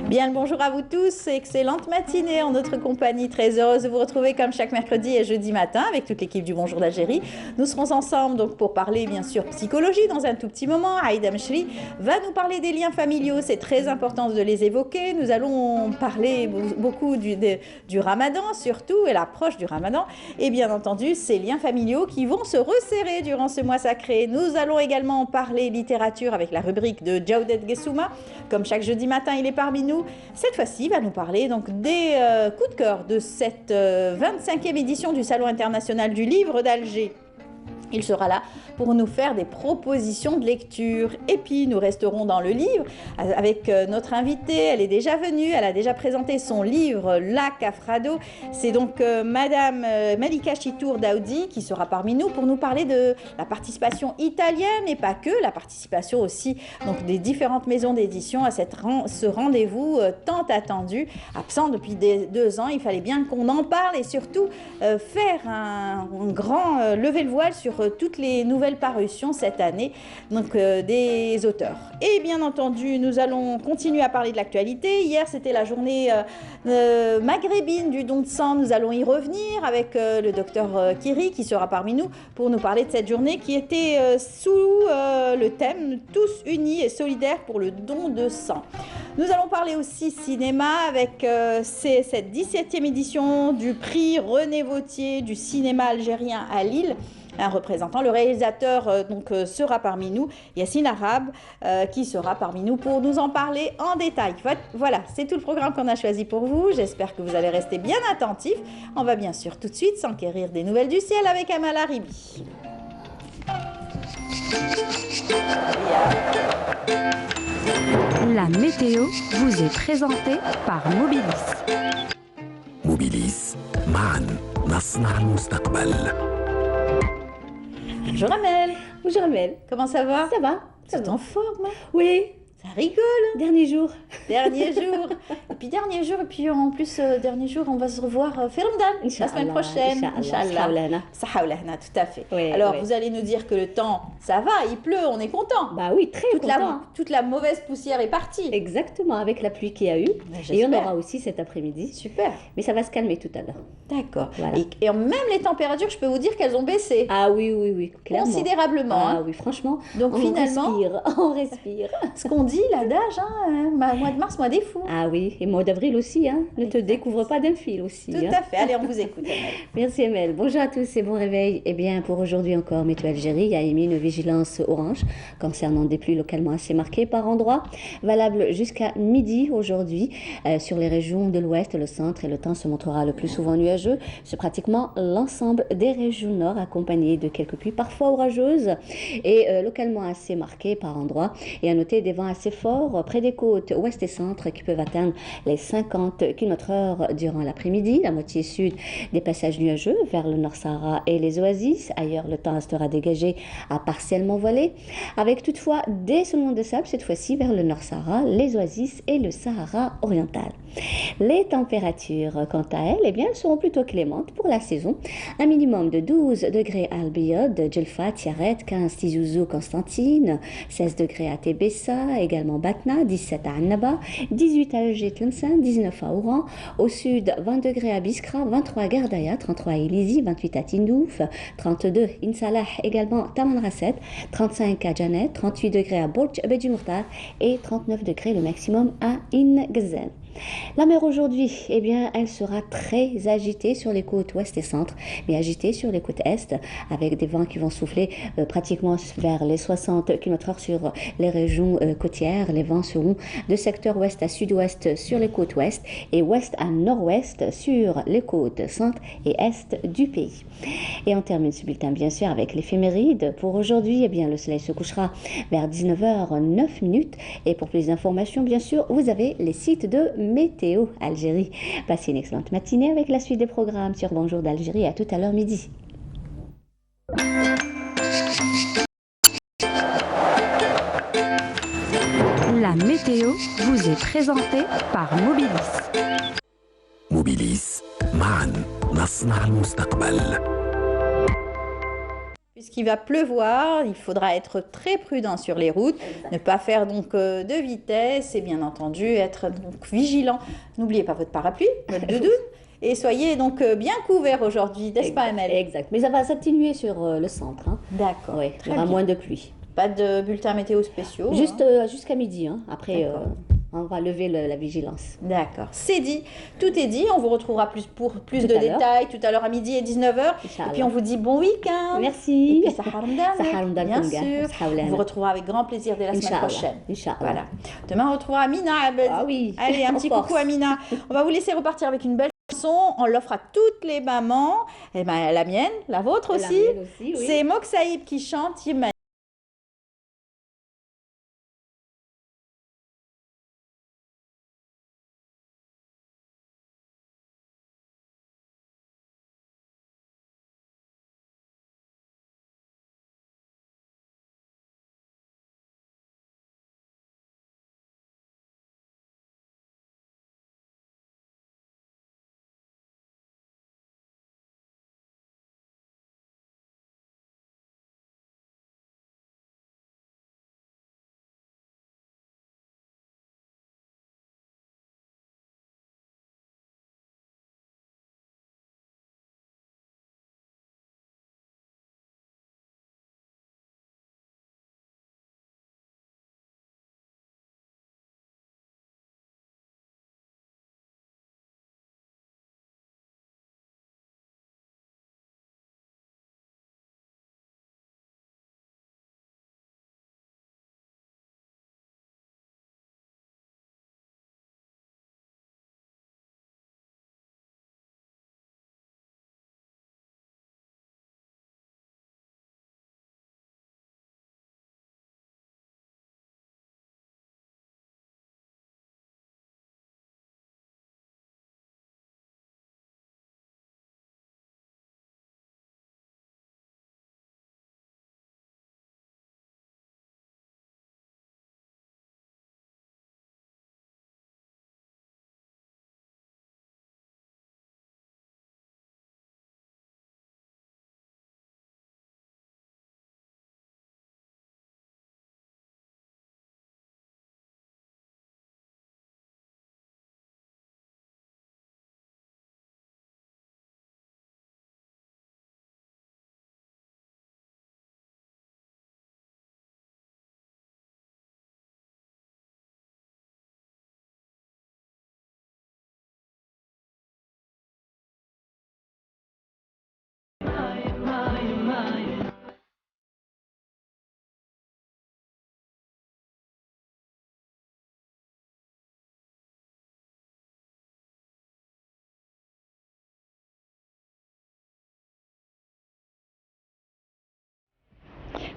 Bien le bonjour à vous tous, excellente matinée en notre compagnie, très heureuse de vous retrouver comme chaque mercredi et jeudi matin avec toute l'équipe du Bonjour d'Algérie. Nous serons ensemble donc pour parler bien sûr psychologie dans un tout petit moment. Aïda Mchri va nous parler des liens familiaux, c'est très important de les évoquer. Nous allons parler beaucoup du ramadan surtout et l'approche du ramadan et bien entendu ces liens familiaux qui vont se resserrer durant ce mois sacré. Nous allons également parler littérature avec la rubrique de Jawdet Gessouma. Comme chaque jeudi matin, il est parmi nous. Cette fois-ci, il va nous parler donc des coups de cœur de cette 25e édition du Salon international du livre d'Alger. Il sera là pour nous faire des propositions de lecture. Et puis, nous resterons dans le livre avec notre invitée. Elle est déjà venue, elle a déjà présenté son livre « Lac Afrado ». C'est donc Madame Malika Chitour Daoudi qui sera parmi nous pour nous parler de la participation italienne et pas que, la participation aussi donc, des différentes maisons d'édition à ce rendez-vous tant attendu. Absent depuis 2 ans, il fallait bien qu'on en parle et surtout faire un grand lever le voile sur toutes les nouvelles parutions cette année donc, des auteurs. Et bien entendu, nous allons continuer à parler de l'actualité. Hier, c'était la journée maghrébine du don de sang. Nous allons y revenir avec le docteur Kiri qui sera parmi nous pour nous parler de cette journée qui était sous le thème « Tous unis et solidaires pour le don de sang ». Nous allons parler aussi cinéma avec cette 17e édition du prix René Vautier du cinéma algérien à Lille. Un représentant, le réalisateur sera parmi nous, Yassine Arabe, qui sera parmi nous pour nous en parler en détail. Voilà, c'est tout le programme qu'on a choisi pour vous. J'espère que vous allez rester bien attentifs. On va bien sûr tout de suite s'enquérir des nouvelles du ciel avec Amal Haribi. La météo vous est présentée par Mobilis. Mobilis, معاً نصنع المستقبل. Bonjour Amel. Bonjour Amel. Comment ça va? Ça va? C'est en forme? Oui. Ça rigole. Dernier jour. Dernier jour. Et puis dernier jour, et puis en plus, dernier jour, on va se revoir fi Ramadan, la semaine prochaine. Inch'Allah. Sahaoulahna, tout à fait. Oui, alors, oui. Vous allez nous dire que le temps, ça va, il pleut, on est content. Bah oui, très content. Toute la mauvaise poussière est partie. Exactement, avec la pluie qu'il y a eu. Et il y en aura aussi cet après-midi. Super. Mais ça va se calmer tout à l'heure. D'accord. Voilà. Et même les températures, je peux vous dire qu'elles ont baissé. Ah oui, clairement. Considérablement. Ah oui, franchement. Donc finalement, on respire. Ce qu'on dit, l'adage, mois de mars, mois des fous. Ah oui, et mois d'avril aussi, hein. Ne te découvre pas d'un fil aussi. Tout à fait. Allez, on vous écoute, Amel. Merci Amel. Bonjour à tous et bon réveil. Eh bien, pour aujourd'hui encore, Météo Algérie a émis une vigilance orange concernant des pluies localement assez marquées par endroits, valable jusqu'à midi aujourd'hui sur les régions de l'ouest, le centre, et le temps se montrera le plus souvent nuageux sur pratiquement l'ensemble des régions nord, accompagnées de quelques pluies parfois orageuses et localement assez marquées par endroits. Et à noter des vents assez forts près des côtes ouest et centre qui peuvent atteindre les 50 km/h durant l'après-midi. La moitié sud, des passages nuageux vers le Nord Sahara et les oasis. Ailleurs, le temps restera dégagé à partiellement voilé, avec toutefois des soulèvements de sable, cette fois-ci vers le Nord Sahara, les oasis et le Sahara oriental. Les températures, quant à elles, eh bien, elles seront plutôt clémentes pour la saison. Un minimum de 12 degrés à Al-Biyad, Djelfa, Tiaret, 15 Tizi Ouzou, Constantine, 16 degrés à Tébessa, également Batna, 17 à Annaba, 18 à Alger, Tlemcen, 19 à Oran, au sud 20 degrés à Biskra, 23 à Gardaya, 33 à Ilizi, 28 à Tindouf, 32 Insalah, également Tamanrasset, 35 à Janet, 38 degrés à Borj Bedji Mourtar et 39 degrés le maximum à Ingazen. La mer aujourd'hui, eh bien, elle sera très agitée sur les côtes ouest et centre, mais agitée sur les côtes est, avec des vents qui vont souffler pratiquement vers les 60 km/h sur les régions côtières. Les vents seront de secteur ouest à sud-ouest sur les côtes ouest et ouest à nord-ouest sur les côtes centre et est du pays. Et on termine ce bulletin bien sûr avec l'éphéméride. Pour aujourd'hui, eh bien, le soleil se couchera vers 19h09 et pour plus d'informations, bien sûr, vous avez les sites de Météo Algérie. Passez une excellente matinée avec la suite des programmes sur Bonjour d'Algérie. À tout à l'heure midi. La météo vous est présentée par Mobilis. Mobilis, معاً نصنع المستقبل. Puisqu'il va pleuvoir, il faudra être très prudent sur les routes, ne pas faire donc de vitesse et bien entendu être donc vigilant. N'oubliez pas votre parapluie, votre doudoune et soyez donc bien couverts aujourd'hui, n'est-ce pas Amel? Exact, mais ça va s'atténuer sur le centre. Hein. D'accord, Oui, il y très aura bien. moins de pluie. Pas de bulletins météo spéciaux. Juste hein. jusqu'à midi. Hein. Après, on va lever la vigilance. D'accord, c'est dit, tout est dit. On vous retrouvera pour plus Tout de à l'heure. détails tout à l'heure à midi et 19h. Et Inch'Allah. puis on vous dit bon week-end. Merci. Et puis Sahar Ramadan, Sahar Ramadan bien Konga. sûr. Sahar On Ramadan. vous retrouvera avec grand plaisir dès la semaine Inch'Allah. prochaine. Inch'Allah. Voilà. Demain on retrouvera Amina Abed. Ah oui. Allez, un En petit force. coucou Amina. On va vous laisser repartir avec une belle chanson. On l'offre à toutes les mamans. Et ben la mienne, la vôtre La aussi. mienne aussi, oui. C'est Mokshaïb qui chante Yemma.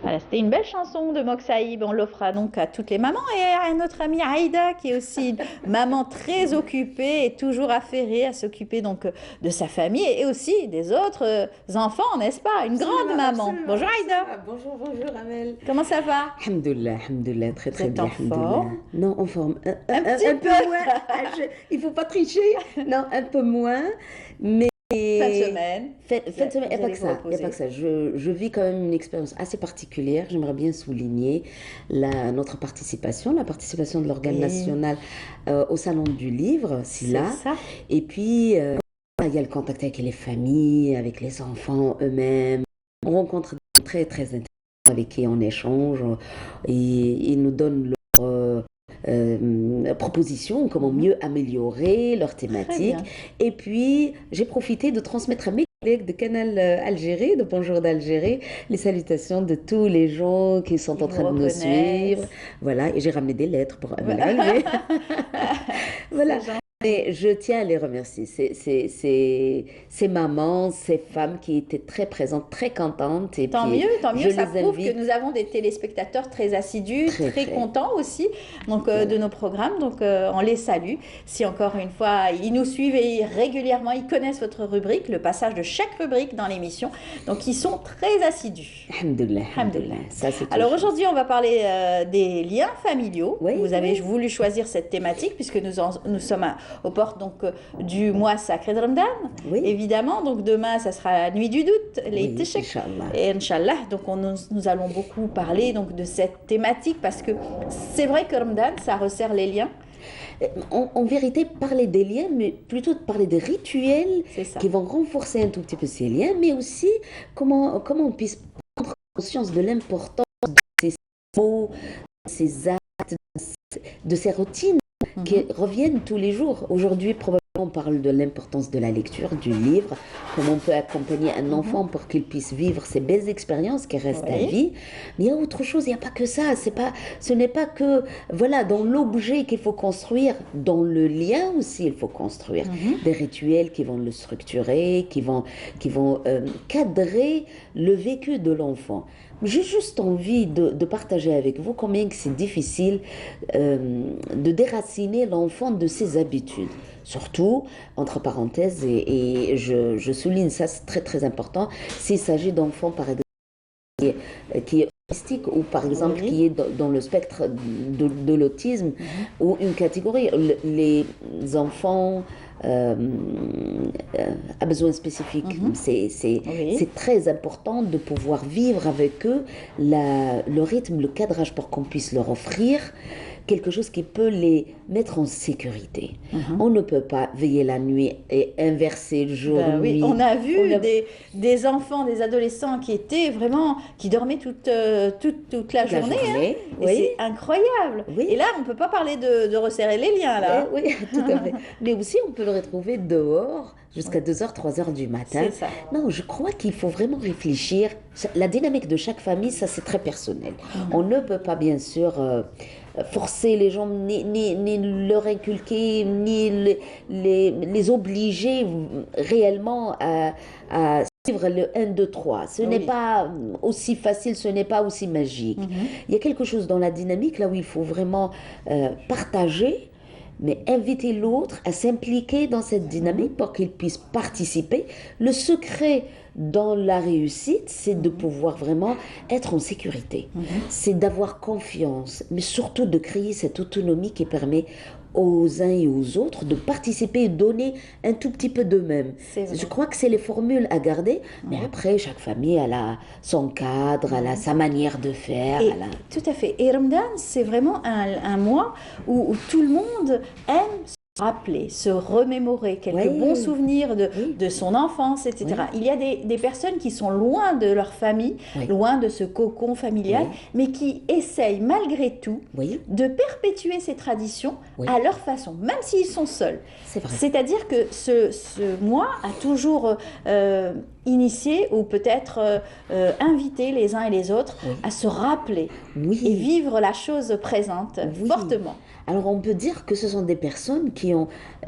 Voilà, c'était une belle chanson de Mokshaïb. On l'offre donc à toutes les mamans et à notre amie Aïda qui est aussi une maman très occupée et toujours affairée à s'occuper donc de sa famille et aussi des autres enfants, n'est-ce pas? Une grande maman. Bonjour Aïda. Bonjour, bonjour Amel. Comment ça va? Alhamdoulilah, très très Vous êtes bien. en alhamdoulilah. forme? Non, en forme. petit un peu. peu moins. Il faut pas tricher. Non, un peu moins. Mais Fin de semaine. fin de semaine, il n'y a Vous pas allez que vous ça. Il y a reposer. pas que ça. Je vis quand même une expérience assez particulière. J'aimerais bien souligner notre participation, la participation de l'organe Oui. national au Salon du Livre, C'est SILA. ça. Et puis, il y a le contact avec les familles, avec les enfants eux-mêmes. On rencontre des gens très, très intéressants avec qui on échange et ils nous donnent leurs propositions, comment mieux améliorer leurs Très thématiques. bien. Et puis, j'ai profité de transmettre à mes collègues de Canal Algérie, de Bonjour d'Algérie, les salutations de tous les gens qui sont Qui en vous train de nous reconnaissent. suivre. Voilà, et j'ai ramené des lettres pour Amel Voilà. Halvé. Voilà. C'est gentil. Et je tiens à les remercier. Ces mamans, ces femmes qui étaient très présentes, très contentes. Et Tant puis, mieux, tant je mieux. Ça les prouve que invite. nous avons des téléspectateurs très assidus, Très, très très. contents aussi donc, de nos programmes. Donc, on les salue. Si encore une fois, ils nous suivent et régulièrement, ils connaissent votre rubrique, le passage de chaque rubrique dans l'émission. Donc, ils sont très assidus. Alhamdoulilah, Alhamdoulilah. ça c'est Alors tout. aujourd'hui, on va parler des liens familiaux. Oui, Vous avez oui. voulu choisir cette thématique puisque nous sommes aux portes donc, du mois sacré de Ramadan. Oui. Évidemment, donc demain, ça sera la nuit du doute, les Oui, Tishek. Inch'Allah. Et Inch'Allah, donc nous allons beaucoup parler donc, de cette thématique parce que c'est vrai que Ramadan, ça resserre les liens. En vérité, parler des liens, mais plutôt de parler des rituels C'est ça. qui vont renforcer un tout petit peu ces liens, mais aussi comment on puisse prendre conscience de l'importance de ces mots, de ces actes, de ces routines qui reviennent tous les jours. Aujourd'hui, probablement, on parle de l'importance de la lecture, du livre, comment on peut accompagner un enfant pour qu'il puisse vivre ces belles expériences qui restent à Oui. vie. Mais il y a autre chose, il n'y a pas que ça. Ce n'est pas que, voilà, dans l'objet qu'il faut construire, dans le lien aussi, il faut construire des rituels qui vont le structurer, qui vont cadrer le vécu de l'enfant. J'ai juste envie de partager avec vous combien que c'est difficile de déraciner l'enfant de ses habitudes. Surtout, entre parenthèses, et je souligne ça, c'est très très important, s'il s'agit d'enfants par exemple qui est autistique ou par exemple Oui. qui est dans le spectre de l'autisme ou une catégorie, les enfants à besoins spécifiques. Oui. C'est très important de pouvoir vivre avec eux le rythme, le cadrage pour qu'on puisse leur offrir quelque chose qui peut les mettre en sécurité. On ne peut pas veiller la nuit et inverser le jour, Ben oui, nuit. on a vu On a- des enfants, des adolescents qui étaient vraiment, qui dormaient toute la toute la journée. journée, Et oui. c'est incroyable. Oui. Et là, on ne peut pas parler de resserrer les liens, là. Oui, tout à fait. Mais aussi, on peut le retrouver dehors jusqu'à 2h, 3h du matin. C'est ça. Non, je crois qu'il faut vraiment réfléchir. La dynamique de chaque famille, ça c'est très personnel. On ne peut pas, bien sûr, forcer les gens, ni leur inculquer, ni les obliger réellement à suivre le 1, 2, 3. Ce n'est pas aussi facile, ce n'est pas aussi magique. Il y a quelque chose dans la dynamique là où il faut vraiment partager, mais inviter l'autre à s'impliquer dans cette dynamique pour qu'il puisse participer. Le secret dans la réussite, c'est de pouvoir vraiment être en sécurité. C'est d'avoir confiance, mais surtout de créer cette autonomie qui permet aux uns et aux autres de participer et donner un tout petit peu d'eux-mêmes. C'est vrai. Je crois que c'est les formules à garder, mais après, chaque famille, elle a son cadre, elle a sa manière de faire. Et, elle a- tout à fait. Et Ramadan, c'est vraiment un mois où tout le monde aime se rappeler, se remémorer quelques Oui. bons souvenirs Oui. de son enfance, etc. Oui. Il y a des personnes qui sont loin de leur famille, Oui. loin de ce cocon familial, Oui. mais qui essayent malgré tout Oui, de perpétuer ces traditions Oui. à leur façon, même s'ils sont seuls. c'est vrai. C'est-à-dire que ce mois a toujours initié ou peut-être invité les uns et les autres Oui. à se rappeler Oui. et vivre la chose présente Oui. fortement. Alors on peut dire que ce sont des personnes qui ont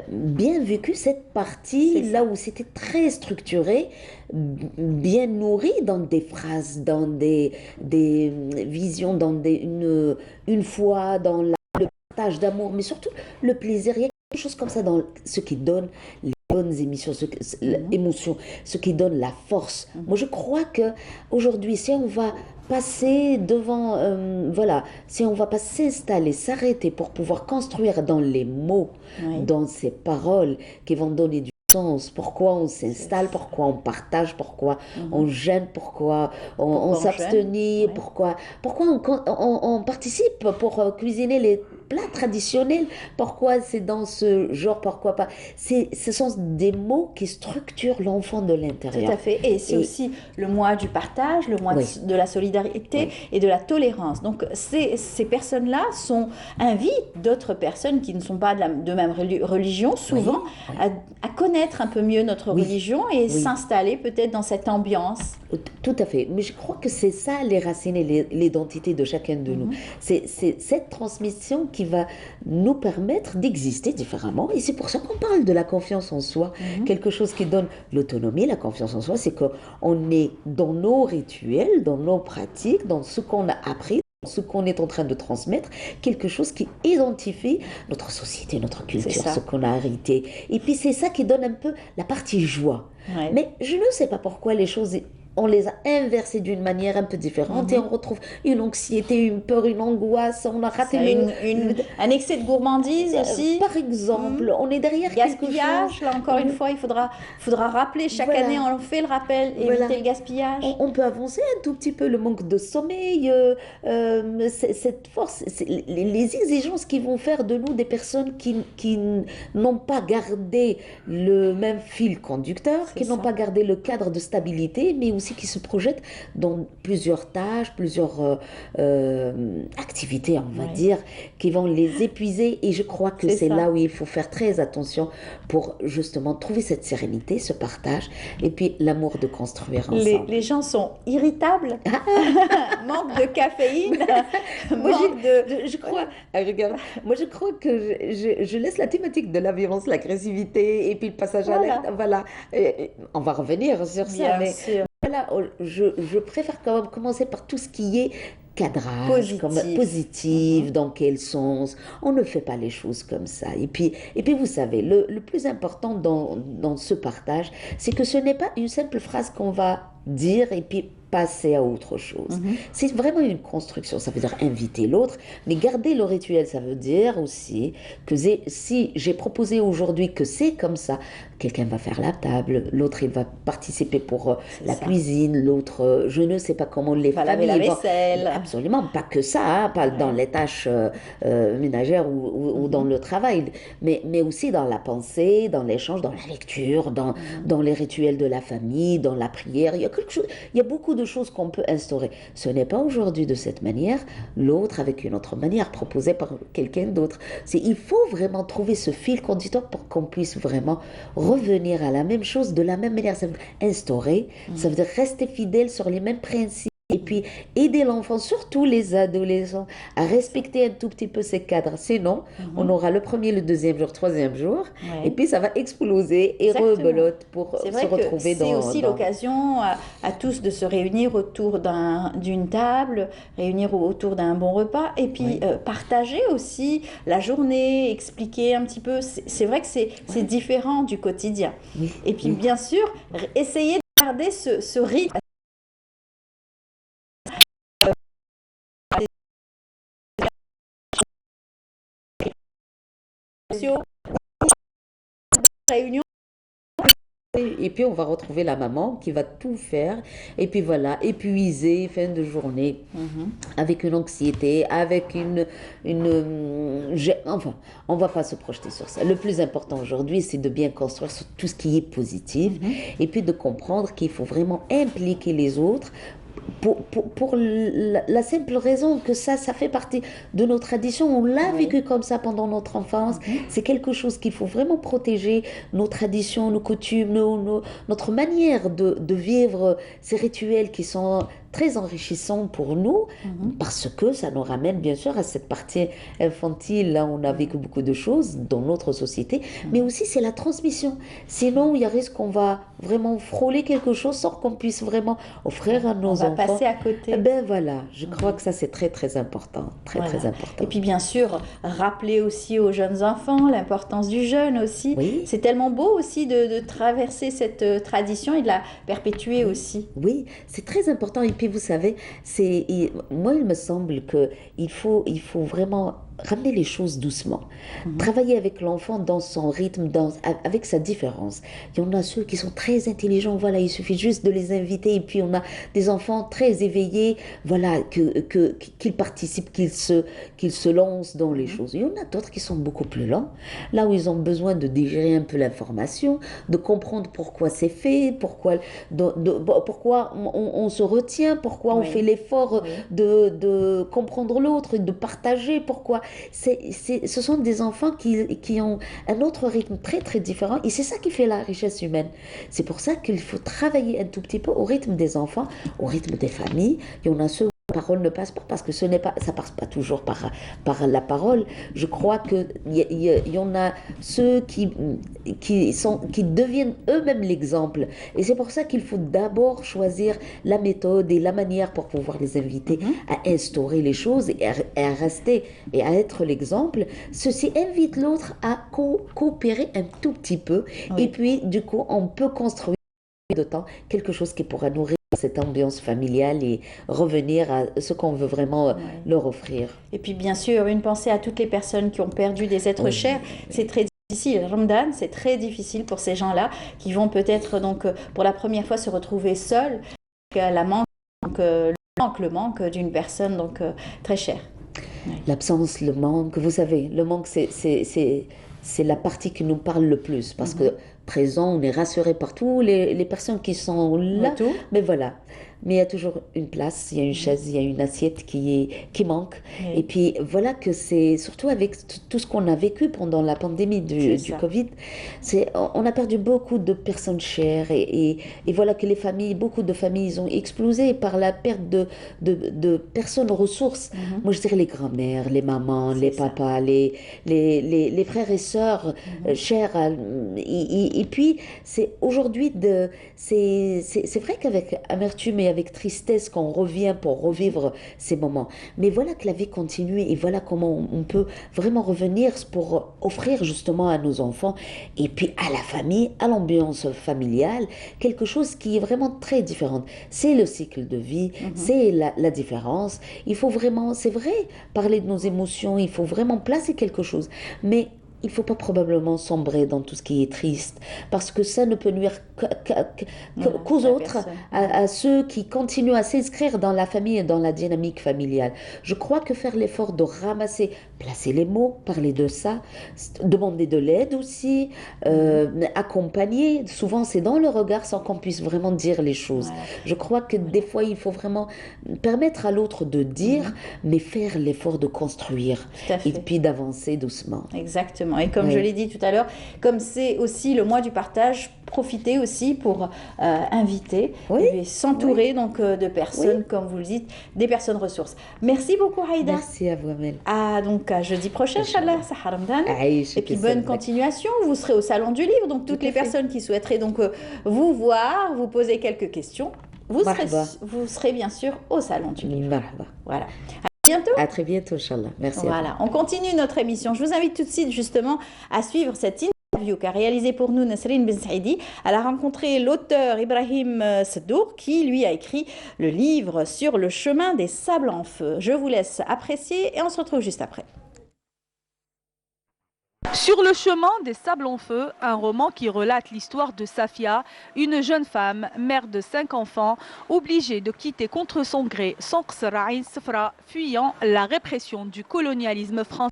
bien vécu cette partie C'est là ça. où c'était très structuré, bien nourri dans des phrases, dans des visions, dans une foi, dans le partage d'amour, mais surtout le plaisir. Il y a quelque chose comme ça dans ce qui donne les bonnes émissions, émotions, ce qui donne la force. Moi je crois que aujourd'hui, si on va passer devant, si on va pas s'installer, s'arrêter pour pouvoir construire dans les mots, Oui. dans ces paroles qui vont donner du sens, pourquoi on s'installe, pourquoi on partage, pourquoi on jeûne, pourquoi on Pourquoi on s'abstenait, jeûne, ouais. pourquoi on participe pour cuisiner les plats traditionnels, pourquoi c'est dans ce genre, pourquoi pas. Ce sont des mots qui structurent l'enfant de Tout l'intérieur. à fait. Et c'est Et- aussi le mois du partage, le mois Oui. de la solidarité Oui. et de la tolérance. Donc ces personnes-là invitent d'autres personnes qui ne sont pas de même religion, souvent, Oui. à connaître un peu mieux notre Oui. religion et Oui. s'installer peut-être dans cette ambiance. Tout à fait. Mais je crois que c'est ça les racines et l'identité de chacun de nous. C'est cette transmission qui va nous permettre d'exister différemment. Et c'est pour ça qu'on parle de la confiance en soi. Quelque chose qui donne l'autonomie, la confiance en soi, c'est qu'on est dans nos rituels, dans nos pratiques, dans ce qu'on a appris, dans ce qu'on est en train de transmettre, quelque chose qui identifie notre société, notre culture, ça. ce qu'on a hérité. Et puis c'est ça qui donne un peu la partie joie. Ouais. Mais je ne sais pas pourquoi les choses on les a inversés d'une manière un peu différente et on retrouve une anxiété, une peur, une angoisse. On a raté un excès de gourmandise aussi. Par exemple, on est derrière quelque Gaspillage, chose. là encore une fois, il faudra rappeler chaque Voilà. année, on fait le rappel, Voilà. éviter le gaspillage. On peut avancer un tout petit peu le manque de sommeil, cette force, les exigences qui vont faire de nous des personnes qui n'ont pas gardé le même fil conducteur, C'est qui n'ont ça. pas gardé le cadre de stabilité, mais aussi qui se projettent dans plusieurs tâches, plusieurs activités, on va Ouais. dire, qui vont les épuiser. Et je crois que C'est c'est ça. là où il faut faire très attention pour justement trouver cette sérénité, ce partage, et puis l'amour de construire ensemble. Les gens sont irritables, manque de caféine, Moi, manque de... je crois, regarde, moi je crois que je laisse la thématique de la violence, l'agressivité et puis le passage à Voilà. l'acte. Voilà. On va revenir sur ça, Bien mais sûr. voilà, je préfère quand même commencer par tout ce qui est cadrage, Positif. positif, dans quel sens. On ne fait pas les choses comme ça. Et puis vous savez, le plus important dans ce partage, c'est que ce n'est pas une simple phrase qu'on va dire et puis passer à autre chose. C'est vraiment une construction, ça veut dire inviter l'autre, mais garder le rituel, ça veut dire aussi que si j'ai proposé aujourd'hui que c'est comme ça, quelqu'un va faire la table, l'autre il va participer pour C'est la ça. cuisine, l'autre je ne sais pas comment les Va laver la familles vont- vaisselle. Absolument, pas que ça, hein, pas dans les tâches ménagères ou dans le travail, mais aussi dans la pensée, dans l'échange, dans la lecture, dans les rituels de la famille, dans la prière. Il y a beaucoup de choses qu'on peut instaurer. Ce n'est pas aujourd'hui de cette manière, l'autre avec une autre manière proposée par quelqu'un d'autre. Il faut vraiment trouver ce fil conducteur pour qu'on puisse vraiment revenir à la même chose de la même manière. Ça veut dire instaurer, ça veut dire rester fidèle sur les mêmes principes. Et puis aider l'enfant, surtout les adolescents, à respecter un tout petit peu ces cadres. Sinon, on aura le premier, le deuxième jour, troisième jour, Ouais. et puis ça va exploser et Exactement. rebelote pour C'est se vrai que retrouver c'est aussi l'occasion à tous de se réunir autour d'une table, réunir autour d'un bon repas et puis partager aussi la journée, expliquer un petit peu. C'est vrai que c'est différent du quotidien. Oui, Et puis oui. bien sûr, essayer de garder ce rythme. Réunion. Et puis on va retrouver la maman qui va tout faire, et puis voilà, épuisée, fin de journée, avec une anxiété, avec enfin, on va pas se projeter sur ça. Le plus important aujourd'hui, c'est de bien construire sur tout ce qui est positif, et puis de comprendre qu'il faut vraiment impliquer les autres pour la simple raison que ça fait partie de nos traditions. On l'a Oui. vécu comme ça pendant notre enfance. C'est quelque chose qu'il faut vraiment protéger, nos traditions, nos coutumes, notre manière de vivre ces rituels qui sont très enrichissants pour nous, parce que ça nous ramène bien sûr à cette partie infantile. Là, on a vécu beaucoup de choses dans notre société, mais aussi c'est la transmission. Sinon, il y a risque qu'on va vraiment frôler quelque chose sans qu'on puisse vraiment offrir à nos On va enfants. passer à côté. Eh ben voilà, je crois que ça c'est très très important, très Voilà. très important. Et puis bien sûr, rappeler aussi aux jeunes enfants l'importance du jeûne aussi. Oui. C'est tellement beau aussi de traverser cette tradition et de la perpétuer aussi. Oui, c'est très important. Et puis, vous savez, moi, il me semble que il faut vraiment ramener les choses doucement. Travailler avec l'enfant dans son rythme, avec sa différence. Il y en a ceux qui sont très intelligents, voilà, il suffit juste de les inviter. Et puis, on a des enfants très éveillés, voilà, qu'ils participent, qu'ils se lancent dans les choses. Il y en a d'autres qui sont beaucoup plus lents, là où ils ont besoin de digérer un peu l'information, de comprendre pourquoi c'est fait, pourquoi on se retient, pourquoi on Oui. fait l'effort Oui. de comprendre l'autre, de partager, pourquoi. Ce sont des enfants qui ont un autre rythme très très différent et c'est ça qui fait la richesse humaine. C'est pour ça qu'il faut travailler un tout petit peu au rythme des enfants, au rythme des familles. Il y en a ceux où la parole ne passe pas parce que ça passe pas toujours par la parole. Je crois qu'il y en a ceux qui deviennent eux-mêmes l'exemple. Et c'est pour ça qu'il faut d'abord choisir la méthode et la manière pour pouvoir les inviter à instaurer les choses et à rester et à être l'exemple. Ceci invite l'autre à coopérer un tout petit peu. Oui. Et puis, du coup, on peut construire de temps quelque chose qui pourra nourrir cette ambiance familiale et revenir à ce qu'on veut vraiment leur offrir. Et puis bien sûr, une pensée à toutes les personnes qui ont perdu des êtres chers. C'est très difficile. Ramadan, c'est très difficile pour ces gens-là qui vont peut-être donc pour la première fois se retrouver seuls. Le manque d'une personne donc très chère. L'absence, le manque, vous savez, le manque, c'est la partie qui nous parle le plus. Parce que présent, on est rassuré par tous les personnes qui sont là. Mais voilà. Mais il y a toujours une place, il y a une chaise, il y a une assiette qui manque. Et puis voilà que c'est, surtout avec tout ce qu'on a vécu pendant la pandémie du Covid, on a perdu beaucoup de personnes chères. Et voilà que beaucoup de familles ont explosé par la perte de personnes ressources. Moi je dirais les grands-mères, les mamans, les papas, les frères et sœurs chers. Et puis c'est aujourd'hui, c'est vrai qu'avec amertume et avec tristesse qu'on revient pour revivre ces moments. Mais voilà que la vie continue et voilà comment on peut vraiment revenir pour offrir justement à nos enfants et puis à la famille, à l'ambiance familiale, quelque chose qui est vraiment très différent. C'est le cycle de vie, c'est la différence. Il faut vraiment, c'est vrai, parler de nos émotions, il faut vraiment placer quelque chose. Mais il ne faut pas probablement sombrer dans tout ce qui est triste, parce que ça ne peut nuire qu'aux autres, à ceux qui continuent à s'inscrire dans la famille et dans la dynamique familiale. Je crois que faire l'effort de ramasser, placer les mots, parler de ça, demander de l'aide aussi, accompagner, souvent c'est dans le regard sans qu'on puisse vraiment dire les choses. Je crois que des fois il faut vraiment permettre à l'autre de dire, mais faire l'effort de construire et puis d'avancer doucement. Exactement. Et comme je l'ai dit tout à l'heure, comme c'est aussi le mois du partage, profitez aussi pour inviter et s'entourer donc de personnes, comme vous le dites, des personnes ressources. Merci beaucoup, Haïda. Merci à vous, Amel. Donc à jeudi prochain, Inch'Allah, Sahar Ramadan. Et puis bonne continuation. Vous serez au Salon du Livre, donc toutes les personnes qui souhaiteraient donc vous voir, vous poser quelques questions, vous serez bien sûr au Salon du Livre. Voilà. Bientôt. À très bientôt, Inch'Allah. Merci. Voilà, on continue notre émission. Je vous invite tout de suite justement à suivre cette interview qu'a réalisée pour nous Nasrine Ben Saïdi. Elle a rencontré l'auteur Ibrahim Seddour qui lui a écrit le livre Sur le chemin des sables en feu. Je vous laisse apprécier et on se retrouve juste après. Sur le chemin des sables en feu, un roman qui relate l'histoire de Safia, une jeune femme, mère de 5 enfants, obligée de quitter contre son gré son qsr Ain Sefra, fuyant la répression du colonialisme français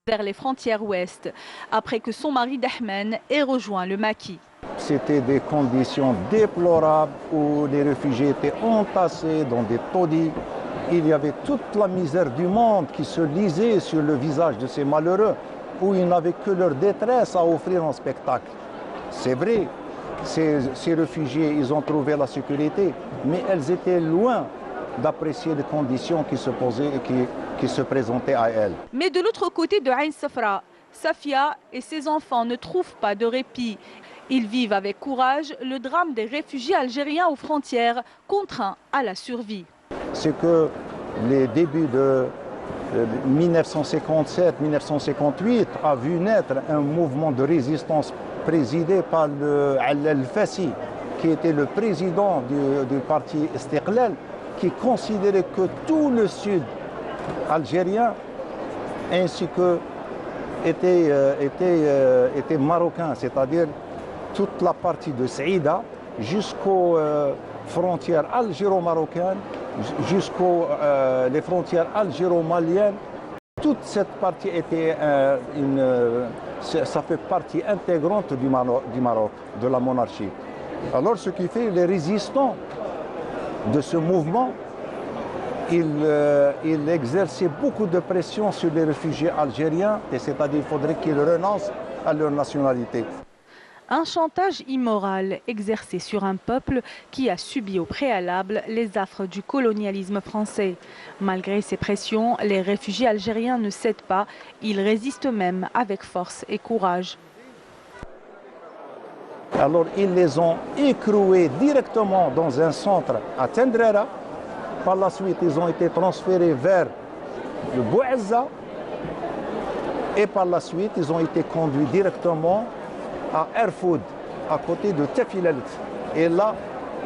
vers les frontières ouest, après que son mari Dahmen ait rejoint le maquis. C'était des conditions déplorables où les réfugiés étaient entassés dans des taudis. Il y avait toute la misère du monde qui se lisait sur le visage de ces malheureux, où ils n'avaient que leur détresse à offrir en spectacle. C'est vrai, ces réfugiés, ils ont trouvé la sécurité, mais elles étaient loin d'apprécier les conditions qui se posaient et qui se présentaient à elles. Mais de l'autre côté de Ain Sefra, Safia et ses enfants ne trouvent pas de répit. Ils vivent avec courage le drame des réfugiés algériens aux frontières, contraints à la survie. C'est que les débuts de 1957-1958 a vu naître un mouvement de résistance présidé par Al-Fassi, qui était le président du parti Istiqlal, qui considérait que tout le sud algérien ainsi que était marocain, c'est-à-dire toute la partie de Saïda jusqu'aux frontières algéro-marocaines, jusqu'aux les frontières algéro-maliennes. Toute cette partie était ça fait partie intégrante du Maroc, de la monarchie. Alors ce qui fait les résistants de ce mouvement, ils exerçaient beaucoup de pression sur les réfugiés algériens, et c'est-à-dire qu'il faudrait qu'ils renoncent à leur nationalité. Un chantage immoral exercé sur un peuple qui a subi au préalable les affres du colonialisme français. Malgré ces pressions, les réfugiés algériens ne cèdent pas, ils résistent même avec force et courage. Alors ils les ont écroués directement dans un centre à Tendrera. Par la suite, ils ont été transférés vers le Bouazza. Et par la suite, ils ont été conduits directement à Erfoud, à côté de Tefilalit. Et là,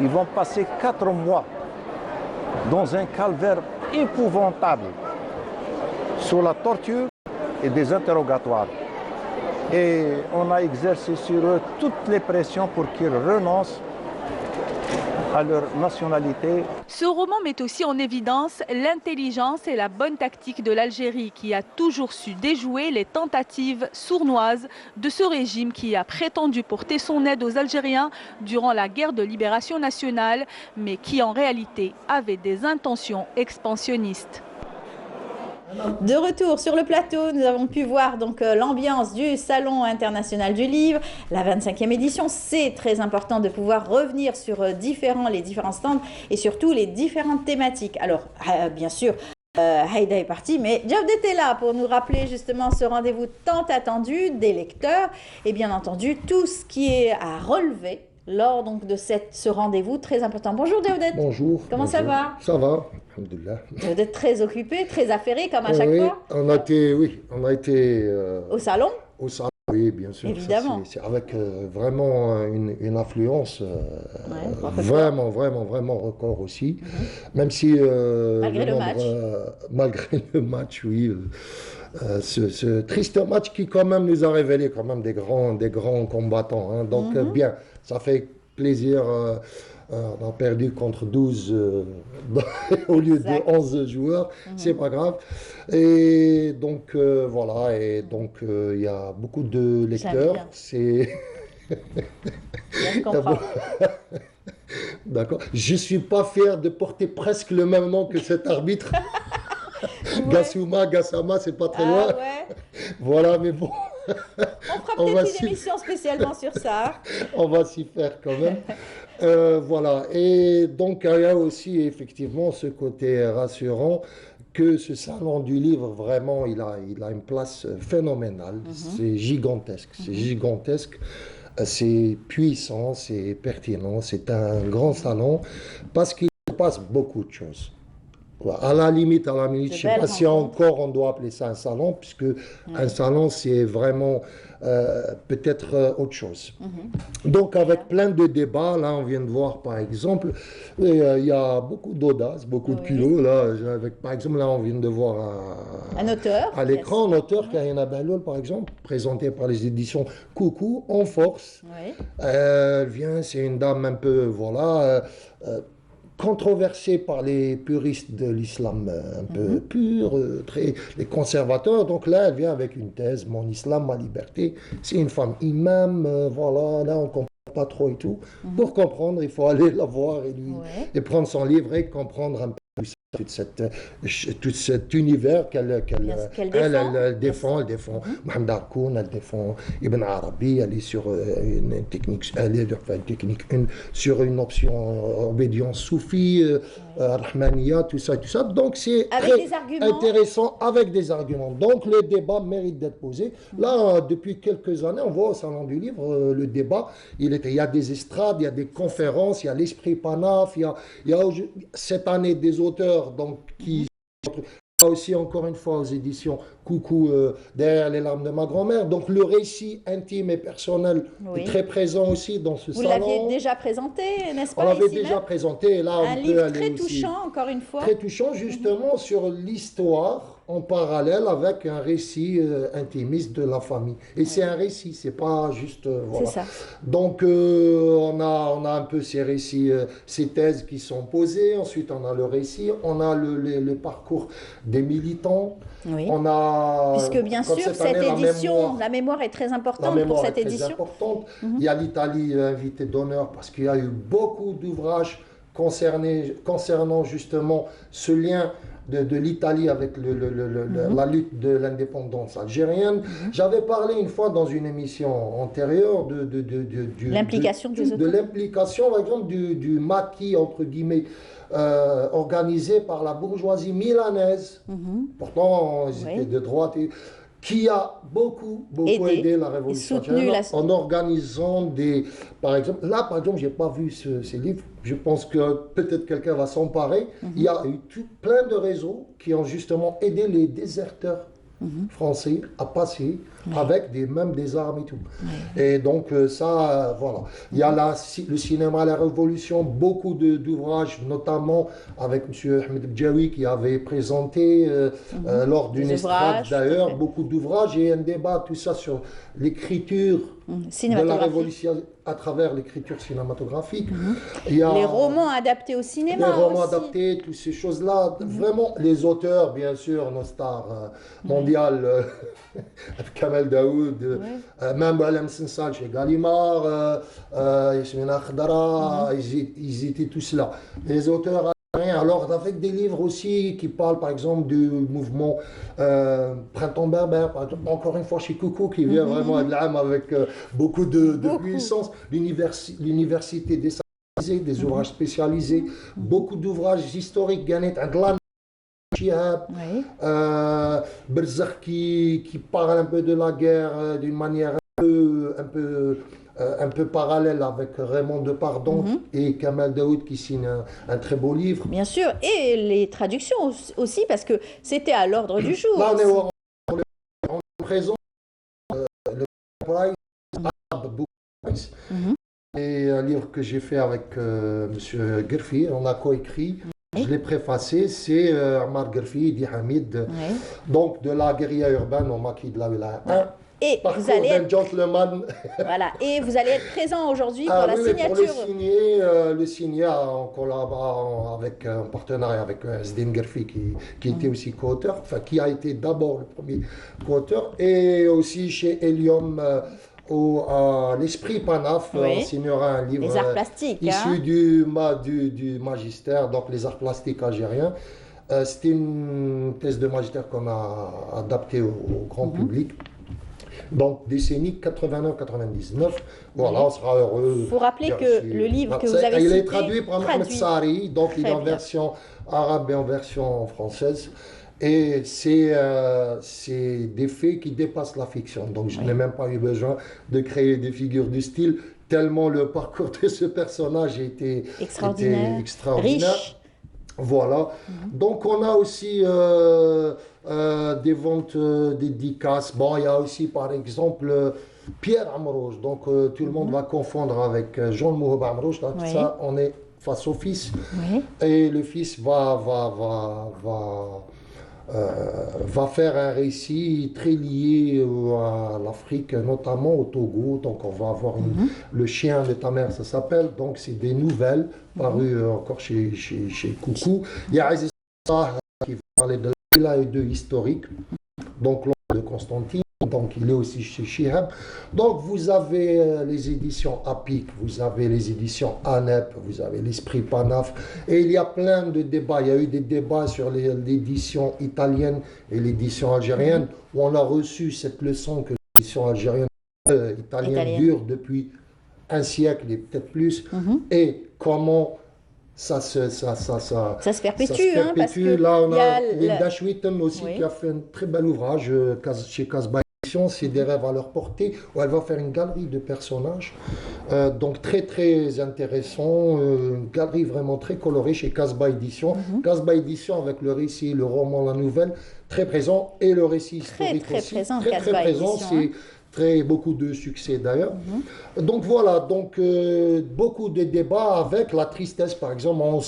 Ils vont passer 4 mois dans un calvaire épouvantable, sous la torture et des interrogatoires. Et on a exercé sur eux toutes les pressions pour qu'ils renoncent à leur nationalité. Ce roman met aussi en évidence l'intelligence et la bonne tactique de l'Algérie qui a toujours su déjouer les tentatives sournoises de ce régime qui a prétendu porter son aide aux Algériens durant la guerre de libération nationale, mais qui en réalité avait des intentions expansionnistes. De retour sur le plateau, nous avons pu voir donc l'ambiance du Salon international du livre, la 25e édition. C'est très important de pouvoir revenir sur les différents stands et surtout les différentes thématiques. Alors, bien sûr, Haïda est parti, mais Jawd était là pour nous rappeler justement ce rendez-vous tant attendu des lecteurs et bien entendu tout ce qui est à relever lors donc de ce rendez-vous très important. Bonjour Jawd. Bonjour. Comment ça va? Ça va, alhamdoulilah. Vous êtes très occupé, très affairé comme à chaque fois. On a été au salon. Au salon, oui, bien sûr. Évidemment. C'est avec vraiment une affluence vraiment record aussi. Même si malgré le match. Malgré le match, oui. Ce triste match qui quand même nous a révélé quand même des grands combattants. Hein. Donc bien, ça fait plaisir. On a perdu contre 12 au lieu de 11 joueurs, c'est pas grave. Et donc voilà, et donc il y a beaucoup de lecteurs. C'est. Je comprends. D'accord. Je suis pas fier de porter presque le même nom que cet arbitre. Gassouma, Gassama, c'est pas très loin. Ouais. Voilà, mais bon. On fera peut-être une émission spécialement sur ça. On va s'y faire quand même. Voilà. Et donc, il y a aussi effectivement ce côté rassurant que ce salon du livre, vraiment, il a une place phénoménale. C'est gigantesque. C'est gigantesque. C'est puissant, c'est pertinent. C'est un grand salon parce qu'il se passe beaucoup de choses. À la limite, je ne sais pas si encore on doit appeler ça un salon, puisque un salon, c'est vraiment peut-être autre chose. Donc, avec plein de débats, là, on vient de voir, par exemple, il y a beaucoup d'audace, beaucoup de culot. Là, par exemple, là, on vient de voir un auteur à l'écran, un auteur, Karina Belloul, par exemple, présenté par les éditions Coucou, en force. Elle vient, c'est une dame un peu, voilà... controversée par les puristes de l'islam un peu pur, les conservateurs. Donc là, elle vient avec une thèse, mon islam, ma liberté. C'est une femme imam, voilà, là on comprend pas trop et tout. Pour comprendre, il faut aller la voir et prendre son livre et comprendre un peu tout cet univers qu'elle défend. Mohamed Harkoun, elle défend Ibn Arabi, elle est sur une technique, sur une option obédience soufie, Rahmaniya, tout ça. Donc c'est très intéressant avec des arguments. Donc le débat mérite d'être posé. Là, depuis quelques années, on voit au Salon du Livre, le débat, il y a des estrades, il y a des conférences, il y a l'esprit Panaf, il y a cette année des auteurs donc, qui aussi encore une fois aux éditions Coucou, derrière les larmes de ma grand-mère. Donc le récit intime et personnel est très présent aussi dans ce salon. Vous l'aviez déjà présenté, n'est-ce pas? On l'avait déjà présenté. Et là, un livre très touchant, encore une fois. Très touchant, justement, sur l'histoire en parallèle avec un récit intimiste de la famille. Et c'est un récit, c'est pas juste... voilà. C'est ça. Donc on a un peu ces récits, ces thèses qui sont posées. Ensuite, on a le récit, on a le parcours des militants. Oui. On a, puisque bien sûr, cette édition, la mémoire est très importante pour cette édition. Il y a l'Italie invitée d'honneur parce qu'il y a eu beaucoup d'ouvrages concernant justement ce lien de l'Italie avec la lutte de l'indépendance algérienne. J'avais parlé une fois dans une émission antérieure de l'implication par exemple, du maquis, entre guillemets, organisé par la bourgeoisie milanaise. Pourtant, ils étaient de droite, qui a beaucoup aidé la révolution algérienne en organisant des... Par exemple, je n'ai pas vu ces livres. Je pense que peut-être quelqu'un va s'emparer. Il y a eu plein de réseaux qui ont justement aidé les déserteurs français à passer avec même des armes et tout. Et donc ça, voilà. Il y a le cinéma, la Révolution, beaucoup d'ouvrages, notamment avec M. Ahmed Bdjaoui qui avait présenté lors d'une estrade d'ailleurs, beaucoup d'ouvrages et un débat, tout ça sur l'écriture de la Révolution à travers l'écriture cinématographique. Il y a les romans adaptés au cinéma. Les romans aussi. adaptés, toutes ces choses-là. Vraiment, les auteurs, bien sûr, nos stars mondiales, Kamel Daoud, même Alem Sensal chez Gallimard, Yasmina Khdara, ils étaient tous là. Les auteurs. Alors, avec des livres aussi qui parlent, par exemple, du mouvement Printemps berbère, par exemple, encore une fois chez Coucou, qui vient vraiment à de l'âme avec beaucoup de puissance. L'université décentralisée, des ouvrages spécialisés, beaucoup d'ouvrages historiques, Ganet Adlan, Chihab, Berzakh qui parle un peu de la guerre d'une manière un peu parallèle avec Raymond Depardon et Kamel Daoud qui signe un très beau livre. Bien sûr, et les traductions aussi, parce que c'était à l'ordre du jour. Là, on est présent le Price, Book Prize, et un livre que j'ai fait avec M. Gerfi, on a coécrit. Je l'ai préfacé, c'est Ammar Gerfi, Di Hamid, donc de la guérilla urbaine au maquis de la Wilaya 1. Et vous allez être... gentleman. Voilà. Et vous allez être présent aujourd'hui pour la signature. Pour le signer en collaborant avec un partenariat avec Zdin Gerfi qui était aussi co-auteur, enfin qui a été d'abord le premier co-auteur, et aussi chez Helium à l'Esprit Panaf, on signera un livre les arts plastiques, issu du magistère, donc les arts plastiques algériens. C'était une thèse de magistère qu'on a adaptée au grand public. Donc, décennie 89-99. Voilà, on sera heureux. Il faut rappeler que le livre que vous avez cité... Il est traduit par Mohamed Sari, donc il est en version arabe et en version française. Et c'est des faits qui dépassent la fiction. Donc, je n'ai même pas eu besoin de créer des figures du style, tellement le parcours de ce personnage était extraordinaire. Riche. Voilà. Donc, on a aussi des ventes dédicaces. Bon, il y a aussi, par exemple, Pierre Amrouche. Donc, tout le monde va confondre avec Jean Mouhoub Amrouche. Ça, on est face au fils. Et le fils va faire un récit très lié à l'Afrique, notamment au Togo. Donc, on va avoir Le chien de ta mère, ça s'appelle. Donc, c'est des nouvelles parues encore chez Coucou. Il y a Aziz Sarr qui va parler de la et de historique. Donc, l'oncle de Constantine. Donc, il est aussi chez Chihab. Donc, vous avez les éditions APIC, vous avez les éditions ANEP, vous avez l'Esprit Panaf. Et il y a plein de débats. Il y a eu des débats sur l'édition italienne et l'édition algérienne, où on a reçu cette leçon que l'édition italienne dure depuis un siècle et peut-être plus. Et comment ça se perpétue. Parce que là, on a Linda Schwitten aussi qui a fait un très bel ouvrage chez Casbah. C'est des rêves à leur portée, où elle va faire une galerie de personnages, donc très très intéressant, une galerie vraiment très colorée chez Casbah Édition. Casbah Édition avec le récit, le roman, la nouvelle, très présent, et le récit historique aussi. Très présent, c'est beaucoup de succès d'ailleurs. Donc voilà, donc beaucoup de débats avec la tristesse, par exemple, on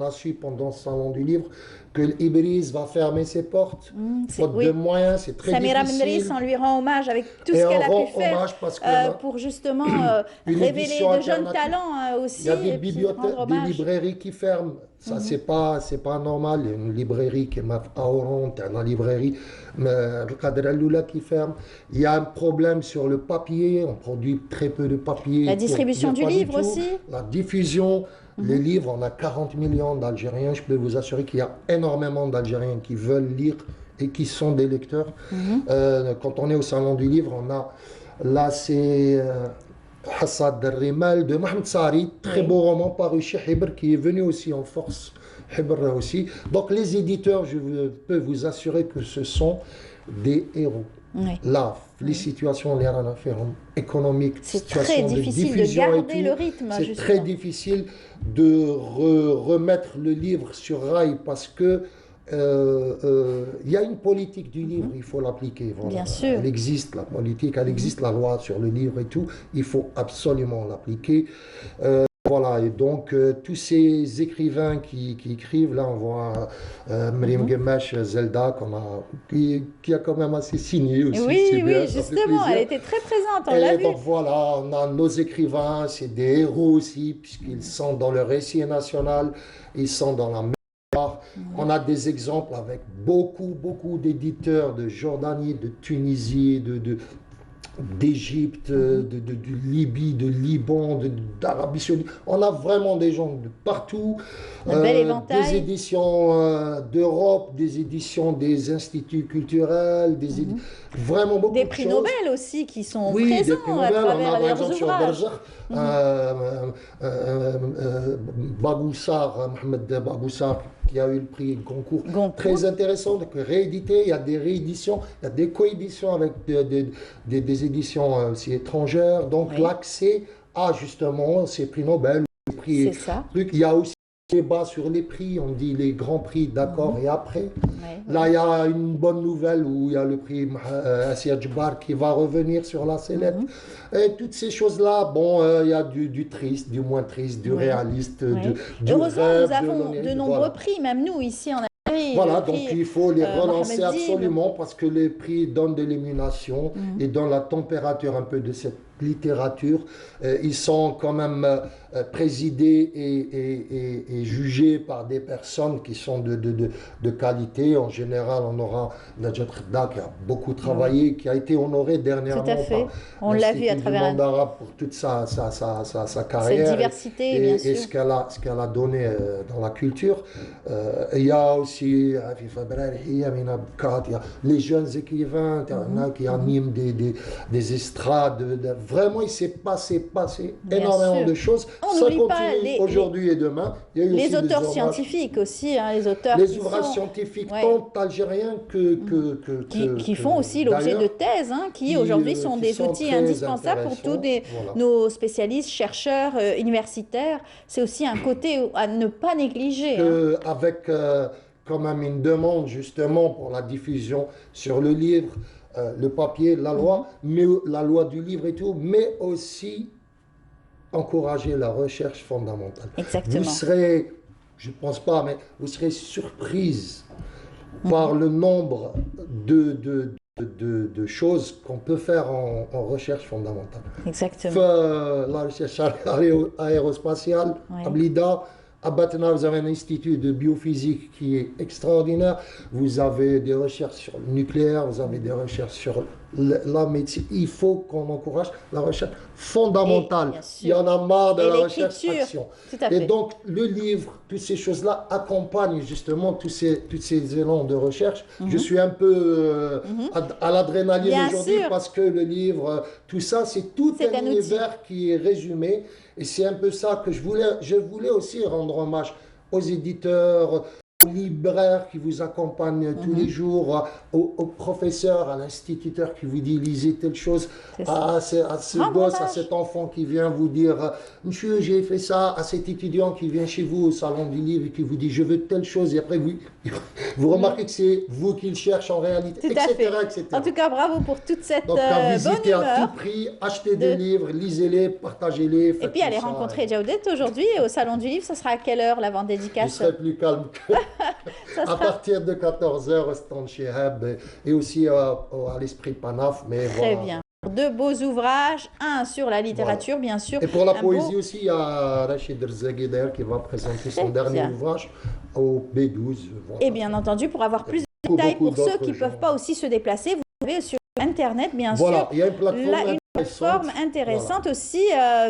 a su pendant ce salon du livre que l'Ibris va fermer ses portes, faute de moyens, c'est très Samira difficile. Mendris, on lui rend hommage avec tout ce qu'elle a pu faire pour justement révéler de jeunes talents aussi. Il y a des bibliothèques, des librairies qui ferment. Ça, c'est pas normal. Il y a une librairie qui est à Oran, une librairie Al-Qadr Al-Lula qui ferme. Il y a un problème sur le papier, on produit très peu de papier. La distribution du livre aussi. La diffusion. Les livres, on a 40 millions d'Algériens. Je peux vous assurer qu'il y a énormément d'Algériens qui veulent lire et qui sont des lecteurs. Quand on est au Salon du Livre, on a là, c'est Hassad Rimal de Mohamed Sari, très beau roman paru chez Hibr, qui est venu aussi en force. Hibr aussi. Donc les éditeurs, je peux vous assurer que ce sont des héros. Là, les situations économiques, c'est très difficile de garder le rythme. C'est très difficile de remettre le livre sur rail parce que il y a une politique du livre, il faut l'appliquer. Voilà. Bien sûr. Elle existe, la politique, elle existe, la loi sur le livre et tout. Il faut absolument l'appliquer. Voilà, et donc tous ces écrivains qui écrivent, là on voit Mrim Gemash Zelda qui a quand même assez signé aussi. Oui, c'est bien, oui, ça fait justement, plaisir. elle était très présente, on Et l'a vu. donc voilà, on a nos écrivains, c'est des héros aussi, puisqu'ils sont dans le récit national, ils sont dans la mémoire. On a des exemples avec beaucoup d'éditeurs de Jordanie, de Tunisie, d'Égypte, de Libye, de Liban, d'Arabie Saoudite. On a vraiment des gens de partout. Un bel éventail. Des éditions d'Europe, des éditions des instituts culturels, vraiment beaucoup Des de prix choses. Nobel aussi qui sont Oui, des présents prix à Nobel. On a travers par leurs exemple sur ouvrages. Baboussar, Mohamed Baboussar, qui a eu le prix Goncourt. Goncourt. Très intéressant, donc réédité, il y a des rééditions, il y a des coéditions avec des éditions aussi étrangères. Donc Oui. l'accès à justement ces prix Nobel, les prix, C'est ça. il y a aussi débat sur les prix, on dit les grands prix, d'accord, et après. Oui. Là, il y a une bonne nouvelle où il y a le prix Assia Djbar qui va revenir sur la sellette. Et toutes ces choses-là, bon, il y a du triste, du moins triste, du réaliste, Oui. du Heureusement, rêve, nous avons l'onirique, de nombreux voilà. prix, même nous ici en Algérie. Voilà, le donc prix, il faut les relancer Mohamed Dib. absolument parce que les prix donnent de l'émulation et donnent la température un peu de cette littérature. Ils sont quand même présidés et jugés par des personnes qui sont de qualité. En général, on aura Najat Khda qui a beaucoup travaillé, qui a été honoré dernièrement Tout à fait. par On l'a vu à l'Institut travers du monde arabe pour toute sa carrière. cette diversité, bien sûr. Et ce qu'elle a donné dans la culture. Il y a aussi il y a les jeunes écrivains qui animent des estrades. Vraiment, il s'est passé Bien énormément sûr. de choses. On Ça n'oublie pas continue aujourd'hui et demain. Il y a eu Les aussi auteurs des ouvrages, scientifiques aussi, hein, les auteurs les qui ouvrages sont- scientifiques, Ouais. tant algériens qui font aussi l'objet de d'ailleurs, thèses, hein, qui qui, aujourd'hui sont qui des sont outils très indispensables pour tous intéressants. Voilà. nos spécialistes, chercheurs, universitaires. C'est aussi un côté à ne pas négliger. Hein. Avec quand même une demande justement pour la diffusion sur le livre, le papier, la loi, mais la loi du livre et tout, mais aussi encourager la recherche fondamentale. Exactement. Vous serez, je ne pense pas, mais vous serez surprise par le nombre de choses qu'on peut faire en recherche fondamentale. Exactement. La recherche aérospatiale, Ouais. à Blida, à Batna, vous avez un institut de biophysique qui est extraordinaire. Vous avez des recherches sur le nucléaire, vous avez des recherches sur la médecine. Il faut qu'on encourage la recherche fondamentale. Et, bien sûr. Il y en a marre de Et la recherche l'écriture. action. Tout à Et fait. donc, le livre, toutes ces choses-là accompagnent justement tous ces élans de recherche. Je suis un peu à l'adrénaline Bien aujourd'hui sûr. parce que le livre, tout ça, c'est tout C'est un un outil. univers qui est résumé. Et c'est un peu ça que je voulais aussi rendre hommage aux éditeurs, aux libraires qui vous accompagnent tous les jours, aux professeurs, à l'instituteur qui vous dit lisez telle chose, C'est ça. à ce Rendre gosse, à hommage. cet enfant qui vient vous dire monsieur, j'ai fait ça, à cet étudiant qui vient chez vous au salon du livre et qui vous dit je veux telle chose, et après vous remarquez que c'est vous qui le cherchez en réalité, Tout à etc., fait. etc. En tout cas, bravo pour toute cette Donc, à bonne visiter à humeur. tout prix, achetez des de- livres, lisez-les, partagez-les. Et faites puis tout aller ça, rencontrer Jaoudet aujourd'hui au Salon du Livre. Ça sera à quelle heure l'avant-dédicace? Je serai plus calme Ça à sera partir de 14h au stand chez Heb et aussi à l'Esprit Panaf. Mais très voilà. bien. Deux beaux ouvrages, un sur la littérature, bien sûr. Et pour la un beau- poésie aussi, il y a Rachid Rzaghi d'ailleurs qui va présenter son Très dernier bien. ouvrage au B12. Voilà. Et bien entendu, pour avoir plus de Beaucoup, détails, beaucoup pour ceux d'autres qui ne peuvent gens. pas aussi se déplacer, vous avez sur Internet, bien Voilà, sûr, il y a une plateforme là, une intéressante. plateforme intéressante aussi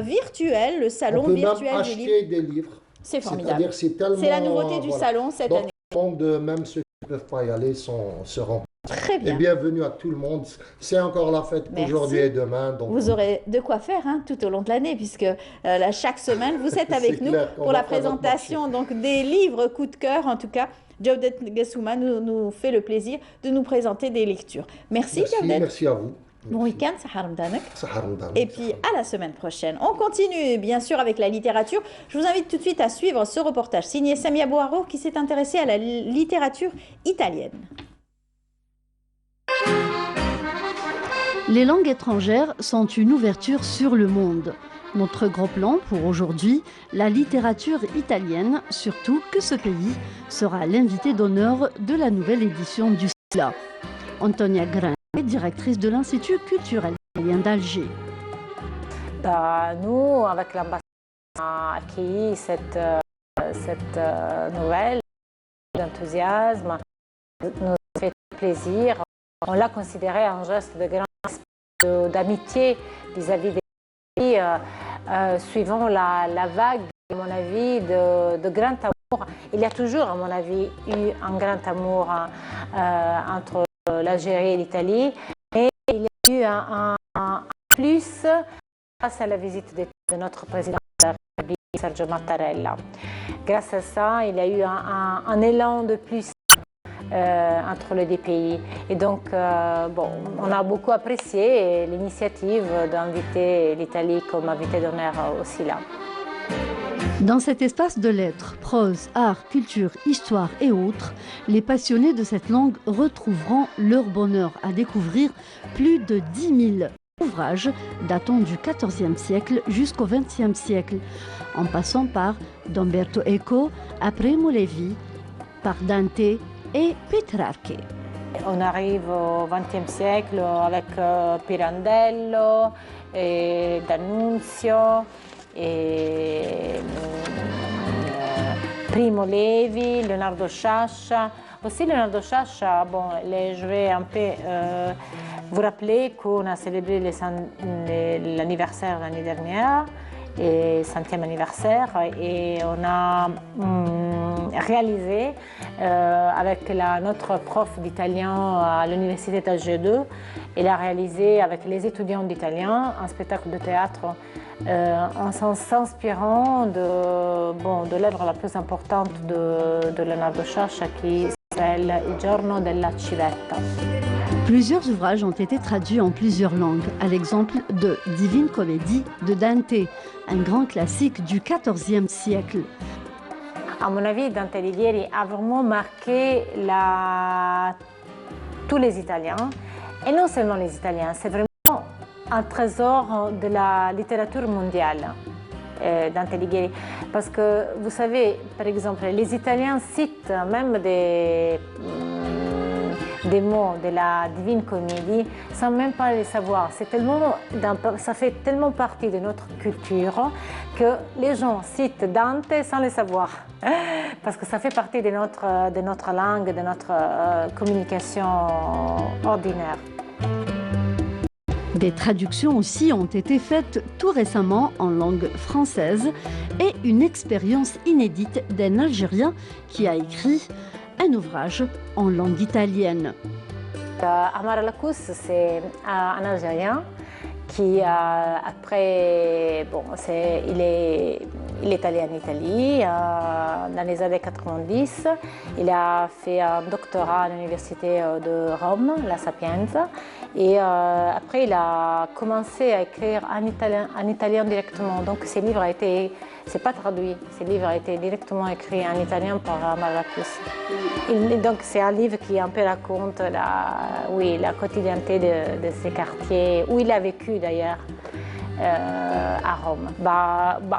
virtuelle, le On salon peut même virtuel du livre. acheter des livres. C'est formidable. C'est-à-dire c'est tellement... C'est la nouveauté du voilà. salon cette Donc, année. tout le monde, même ceux qui ne peuvent pas y aller, seront. Très Et bien. bienvenue à tout le monde. C'est encore la fête Merci. aujourd'hui et demain. Donc, Vous aurez de quoi faire hein, tout au long de l'année, puisque là, chaque semaine, vous êtes avec C'est nous clair qu'on pour va la faire notre présentation donc, des livres coup de cœur. En tout cas, Jaoudet Gessouma nous fait le plaisir de nous présenter des lectures. Merci, merci, Jaoudet. merci à vous. Bon week-end, Sahar Ramadan. Sahar Ramadan. Et puis à la semaine prochaine. On continue bien sûr avec la littérature. Je vous invite tout de suite à suivre ce reportage signé Samia Bouharo qui s'est intéressée à la littérature italienne. Les langues étrangères sont une ouverture sur le monde. Notre gros plan pour aujourd'hui, la littérature italienne, surtout que ce pays sera l'invité d'honneur de la nouvelle édition du SILA. Antonia Grain est directrice de l'Institut culturel italien d'Alger. Nous, avec l'ambassade, on a accueilli cette nouvelle d'enthousiasme, nous fait plaisir. On l'a considéré un geste de grand d'amitié vis-à-vis des pays, suivant la vague, à mon avis, de grand amour. Il y a toujours, à mon avis, eu un grand amour entre l'Algérie et l'Italie, mais il y a eu un plus grâce à la visite de notre président de la République, Sergio Mattarella. Grâce à ça, il y a eu un élan de plus entre les deux pays. Et donc, on a beaucoup apprécié l'initiative d'inviter l'Italie comme invité d'honneur aussi là. Dans cet espace de lettres, prose, art, culture, histoire et autres, les passionnés de cette langue retrouveront leur bonheur à découvrir plus de 10 000 ouvrages datant du XIVe siècle jusqu'au XXe siècle, en passant par d'Umberto Eco à Primo Levi, par Dante et Petrarque. On arrive au XXe siècle avec Pirandello, et D'Annunzio, et Primo Levi, Leonardo Sciascia. Aussi Leonardo Sciascia, je vais un peu vous rappeler qu'on a célébré l'anniversaire l'année dernière, et 100e anniversaire, et on a réalisé avec notre prof d'italien à l'université d'Alger 2, il a réalisé avec les étudiants d'italien un spectacle de théâtre en s'inspirant de l'œuvre la plus importante de Leonardo Sciascia qui s'appelle Il giorno della civetta. Plusieurs ouvrages ont été traduits en plusieurs langues, à l'exemple de Divine Comédie de Dante, un grand classique du XIVe siècle. À mon avis, Dante Alighieri a vraiment marqué tous les Italiens, et non seulement les Italiens, c'est vraiment un trésor de la littérature mondiale, Dante Alighieri. Parce que, vous savez, par exemple, les Italiens citent même des mots de la Divine Comédie sans même pas les savoir. Ça fait tellement partie de notre culture que les gens citent Dante sans le savoir. Parce que ça fait partie de notre langue, de notre communication ordinaire. Des traductions aussi ont été faites tout récemment en langue française et une expérience inédite d'un Algérien qui a écrit un ouvrage en langue italienne. Amar Al-Akous, c'est un Algérien qui, après, il est allé en Italie dans les années 90. Il a fait un doctorat à l'université de Rome, La Sapienza. Et après, il a commencé à écrire en italien directement. Donc, ses livres ont été, c'est pas traduit, ses livres ont été directement écrits en italien par Amar Al-Akous. Donc, c'est un livre qui un peu raconte la quotidienneté de ces quartiers où il a vécu d'ailleurs. À Rome.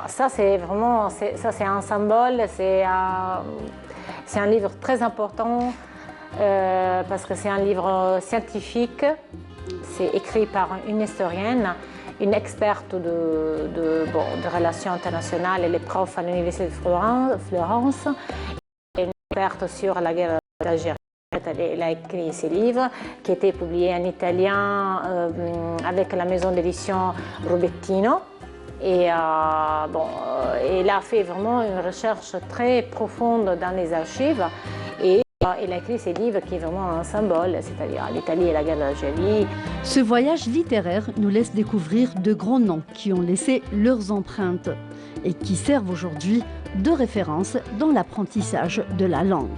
Ça c'est vraiment c'est un symbole, c'est un livre très important parce que c'est un livre scientifique, c'est écrit par une historienne, une experte de relations internationales, elle est prof à l'université de Florence, et une experte sur la guerre d'Algérie. Elle a écrit ces livres qui étaient publiés en italien avec la maison d'édition Rubettino. Et elle a fait vraiment une recherche très profonde dans les archives. Et elle a écrit ces livres qui est vraiment un symbole, c'est-à-dire l'Italie et la guerre d'Algérie. Ce voyage littéraire nous laisse découvrir de grands noms qui ont laissé leurs empreintes et qui servent aujourd'hui de référence dans l'apprentissage de la langue.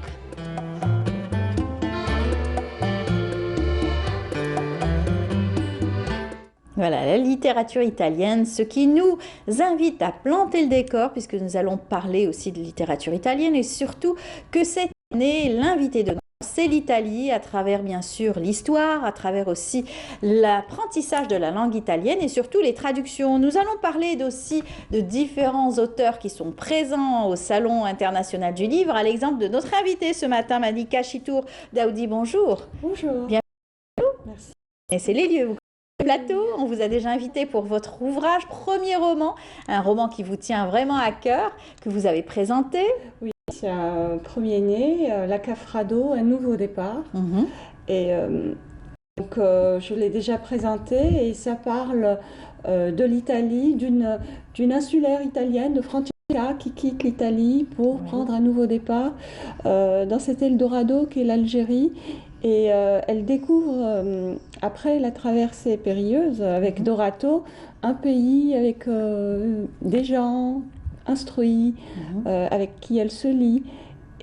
Voilà, la littérature italienne, ce qui nous invite à planter le décor, puisque nous allons parler aussi de littérature italienne, et surtout que cette année, l'invité de c'est l'Italie, à travers bien sûr l'histoire, à travers aussi l'apprentissage de la langue italienne et surtout les traductions. Nous allons parler aussi de différents auteurs qui sont présents au Salon international du livre, à l'exemple de notre invité ce matin, Malika Chitour Daoudi. Bonjour. Bonjour. Bienvenue. Merci. Et c'est les lieux. Vous connaissez le plateau, on vous a déjà invité pour votre ouvrage, premier roman, un roman qui vous tient vraiment à cœur, que vous avez présenté. Oui. C'est un premier-né, La Cafrado, un nouveau départ. Et donc, je l'ai déjà présenté et ça parle de l'Italie, d'une insulaire italienne, de Francesca, qui quitte l'Italie pour prendre un nouveau départ dans cet Eldorado qu'est l'Algérie. Et elle découvre, après la traversée périlleuse avec Dorato, un pays avec des gens instruits, avec qui elle se lie.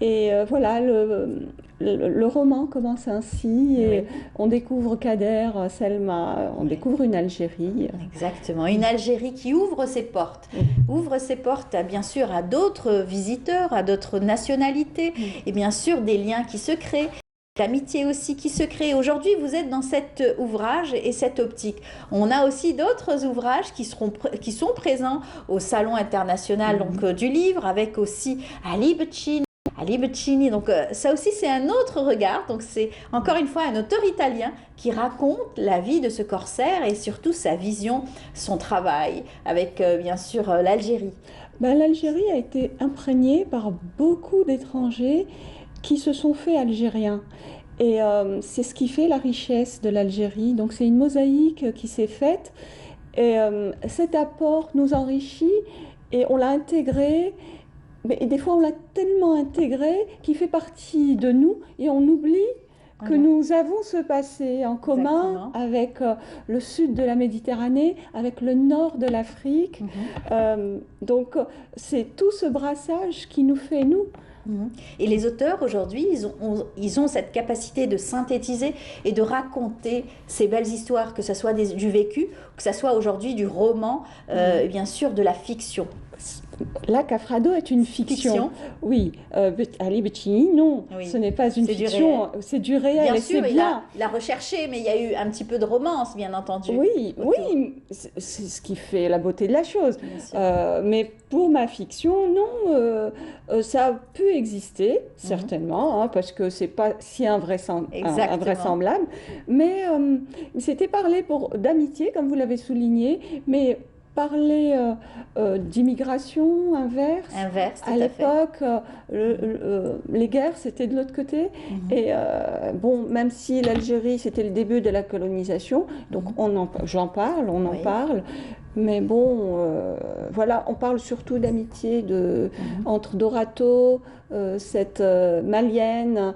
Et voilà, le roman commence ainsi, et on découvre Kader, Selma, on découvre une Algérie. Exactement, une Algérie qui ouvre ses portes, ouvre ses portes bien sûr à d'autres visiteurs, à d'autres nationalités, et bien sûr des liens qui se créent. L'amitié aussi qui se crée. Aujourd'hui, vous êtes dans cet ouvrage et cette optique. On a aussi d'autres ouvrages qui sont présents au Salon international donc, du livre, avec aussi Ali Beccini. Donc ça aussi, c'est un autre regard. Donc c'est encore une fois un auteur italien qui raconte la vie de ce corsaire et surtout sa vision, son travail avec bien sûr l'Algérie. L'Algérie a été imprégnée par beaucoup d'étrangers qui se sont faits algériens. Et c'est ce qui fait la richesse de l'Algérie. Donc c'est une mosaïque qui s'est faite. Et cet apport nous enrichit et on l'a intégré. Mais des fois on l'a tellement intégré qu'il fait partie de nous et on oublie que nous avons ce passé en commun avec le sud de la Méditerranée, avec le nord de l'Afrique. Donc c'est tout ce brassage qui nous fait nous. Et les auteurs aujourd'hui, ils ont cette capacité de synthétiser et de raconter ces belles histoires, que ce soit du vécu, que ce soit aujourd'hui du roman, bien sûr de la fiction. La Cafrado est une fiction. Oui, Ali Beccini, non, ce n'est pas une fiction, c'est du réel. Bien et sûr, c'est bien. Il a recherché, mais il y a eu un petit peu de romance, bien entendu. Oui, c'est ce qui fait la beauté de la chose. Mais pour ma fiction, non, ça a pu exister, certainement, hein, parce que c'est pas si invraisemblable. Mais c'était parlé d'amitié, comme vous l'avez souligné, mais parler d'immigration inverse. À l'époque, les guerres, c'était de l'autre côté. Et bon, même si l'Algérie, c'était le début de la colonisation, donc j'en parle, on en parle. Mais bon, voilà, on parle surtout d'amitié entre Dorato, cette malienne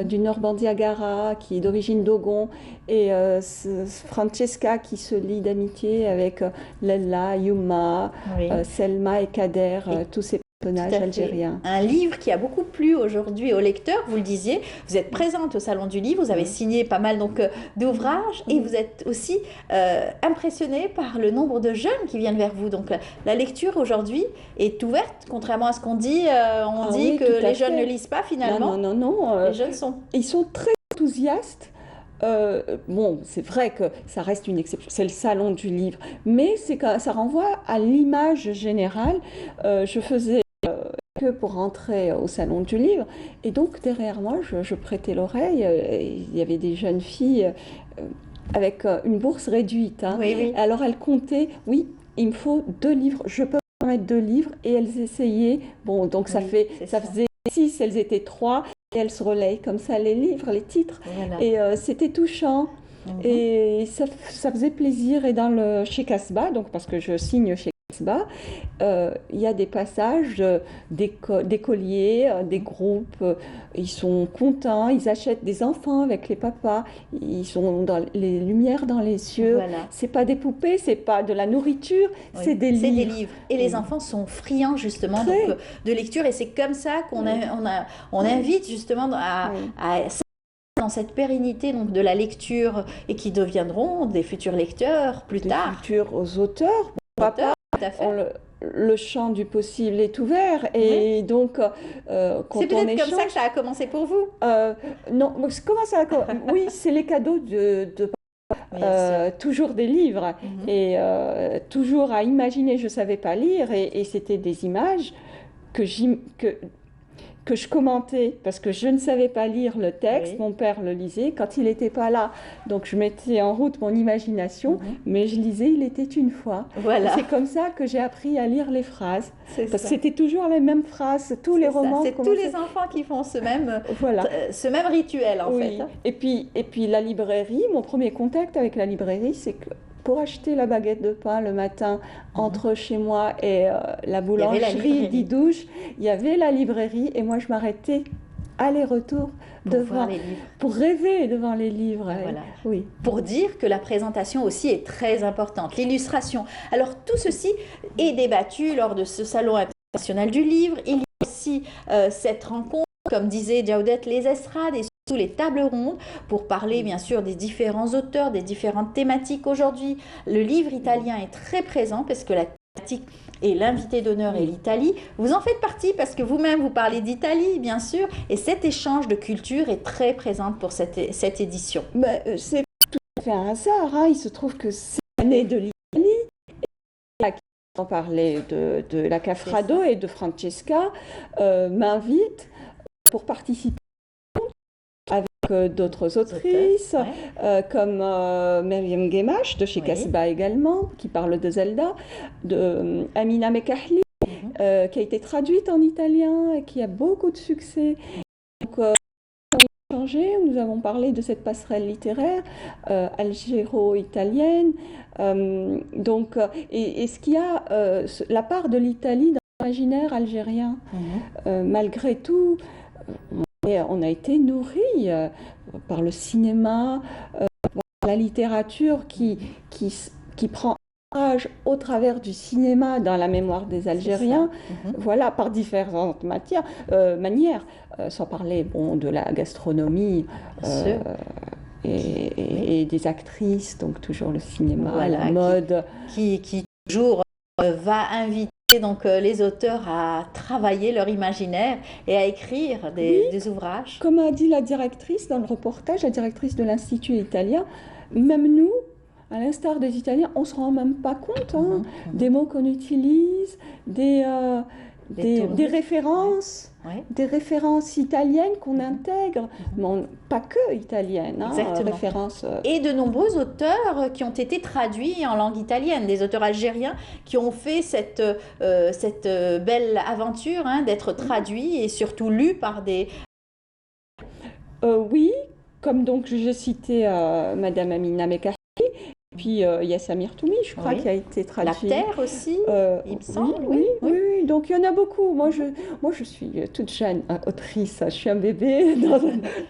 du Nord Bandiagara qui est d'origine dogon, et Francesca qui se lie d'amitié avec Lella, Yuma, Selma et Kader, tous ces personnages algériens. Un livre qui a beaucoup plu aujourd'hui aux lecteurs, vous le disiez, vous êtes présente au Salon du Livre, vous avez signé pas mal d'ouvrages et vous êtes aussi impressionnée par le nombre de jeunes qui viennent vers vous. Donc la lecture aujourd'hui est ouverte, contrairement à ce qu'on dit, dit que les jeunes ne lisent pas finalement. Non. Les jeunes ils sont très enthousiastes. Bon, c'est vrai que ça reste une exception, c'est le Salon du Livre, mais ça renvoie à l'image générale. Je faisais que pour rentrer au Salon du Livre, et donc derrière moi, je prêtais l'oreille, il y avait des jeunes filles avec une bourse réduite. Hein. Alors elles comptaient, oui, il me faut 2 livres, je peux en mettre 2 livres, et elles essayaient, bon, donc ça faisait 6, elles étaient 3, et elles se relayent comme ça les livres, les titres, et c'était touchant. Et ça faisait plaisir. Et chez Casbah, donc parce que je signe chez Casbah, il y a des passages d'écoliers, des groupes, ils sont contents, ils achètent des enfants avec les papas, ils sont dans les lumières dans les cieux. C'est pas des poupées, c'est pas de la nourriture, c'est des livres. Et les enfants sont friands justement de lecture, et c'est comme ça qu'on invite justement à dans cette pérennité donc, de la lecture et qui deviendront des futurs lecteurs plus tard. Des futurs auteurs. Tout à fait. Le champ du possible est ouvert et donc quand c'est peut-être comme ça que ça a commencé pour vous. Non, comment ça a commencé? Oui, c'est les cadeaux de toujours des livres et toujours à imaginer. Je ne savais pas lire et c'était des images que je commentais parce que je ne savais pas lire le texte. Mon père le lisait quand il n'était pas là. Donc je mettais en route mon imagination, mais je lisais Il était une fois. Voilà. C'est comme ça que j'ai appris à lire les phrases. Parce que c'était toujours les mêmes phrases, tous les romans. C'est tous les enfants qui font ce même rituel en fait. Et puis la librairie, mon premier contact avec la librairie, c'est que pour acheter la baguette de pain le matin entre chez moi et la boulangerie d'Idouche, il y avait la librairie et moi je m'arrêtais aller-retour pour rêver devant les livres. Voilà. Oui. Pour dire que la présentation aussi est très importante, l'illustration. Alors tout ceci est débattu lors de ce salon international du livre. Il y a aussi cette rencontre, comme disait Jawdet, les estrades et surtout les tables rondes pour parler bien sûr des différents auteurs, des différentes thématiques. Aujourd'hui, le livre italien est très présent parce que la thématique et l'invité d'honneur est l'Italie. Vous en faites partie parce que vous-même vous parlez d'Italie bien sûr et cet échange de culture est très présent pour cette édition. C'est tout à fait un hasard, hein. Il se trouve que c'est l'année de l'Italie. On parlait de la Cafrado et de Francesca m'invite pour participer avec d'autres autrices, comme Myriam Gemash de chez Casbah également, qui parle de Zelda, de Amina Mekahli, qui a été traduite en italien et qui a beaucoup de succès. Donc, nous avons parlé de cette passerelle littéraire algéro-italienne. Et ce qu'il y a, la part de l'Italie dans l'imaginaire algérien, malgré tout, on a été nourris par le cinéma, par la littérature qui prend âge au travers du cinéma dans la mémoire des Algériens, voilà, par différentes manières, sans parler de la gastronomie et des actrices, donc toujours le cinéma, la mode. Qui toujours va inviter donc les auteurs à travailler leur imaginaire et à écrire des ouvrages. Comme a dit la directrice dans le reportage, la directrice de l'Institut italien, même nous, à l'instar des Italiens, on ne se rend même pas compte des mots qu'on utilise, des références. Des références italiennes qu'on intègre, mais pas que italiennes. Références, Et de nombreux auteurs qui ont été traduits en langue italienne, des auteurs algériens qui ont fait cette belle aventure d'être traduits et surtout lus par des... Oui, comme donc je citais Madame Amina Mekahli. Puis il y a Samir Toumi, je crois, qui a été traduit. La Terre aussi, il me semble. Oui, donc il y en a beaucoup. Moi, je suis toute jeune autrice, je suis un bébé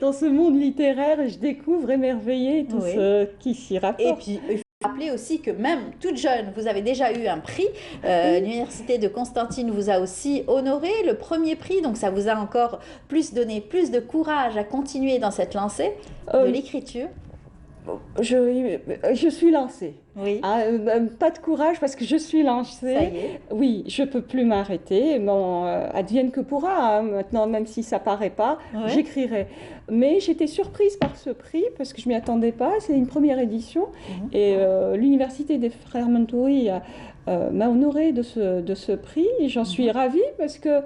dans ce monde littéraire et je découvre émerveillée tout ce qui s'y rapporte. Et puis, il faut rappeler aussi que même toute jeune, vous avez déjà eu un prix. L'Université de Constantine vous a aussi honoré le premier prix, donc ça vous a encore donné plus de courage à continuer dans cette lancée de l'écriture. Je suis lancée. Oui. Pas de courage parce que je suis lancée. Ça y est. Oui, je ne peux plus m'arrêter. Advienne que pourra. Maintenant, même si ça ne paraît pas, j'écrirai. Mais j'étais surprise par ce prix parce que je ne m'y attendais pas. C'est une première édition. Et l'Université des Frères Montouri m'a honorée de ce prix. Et j'en suis ravie parce que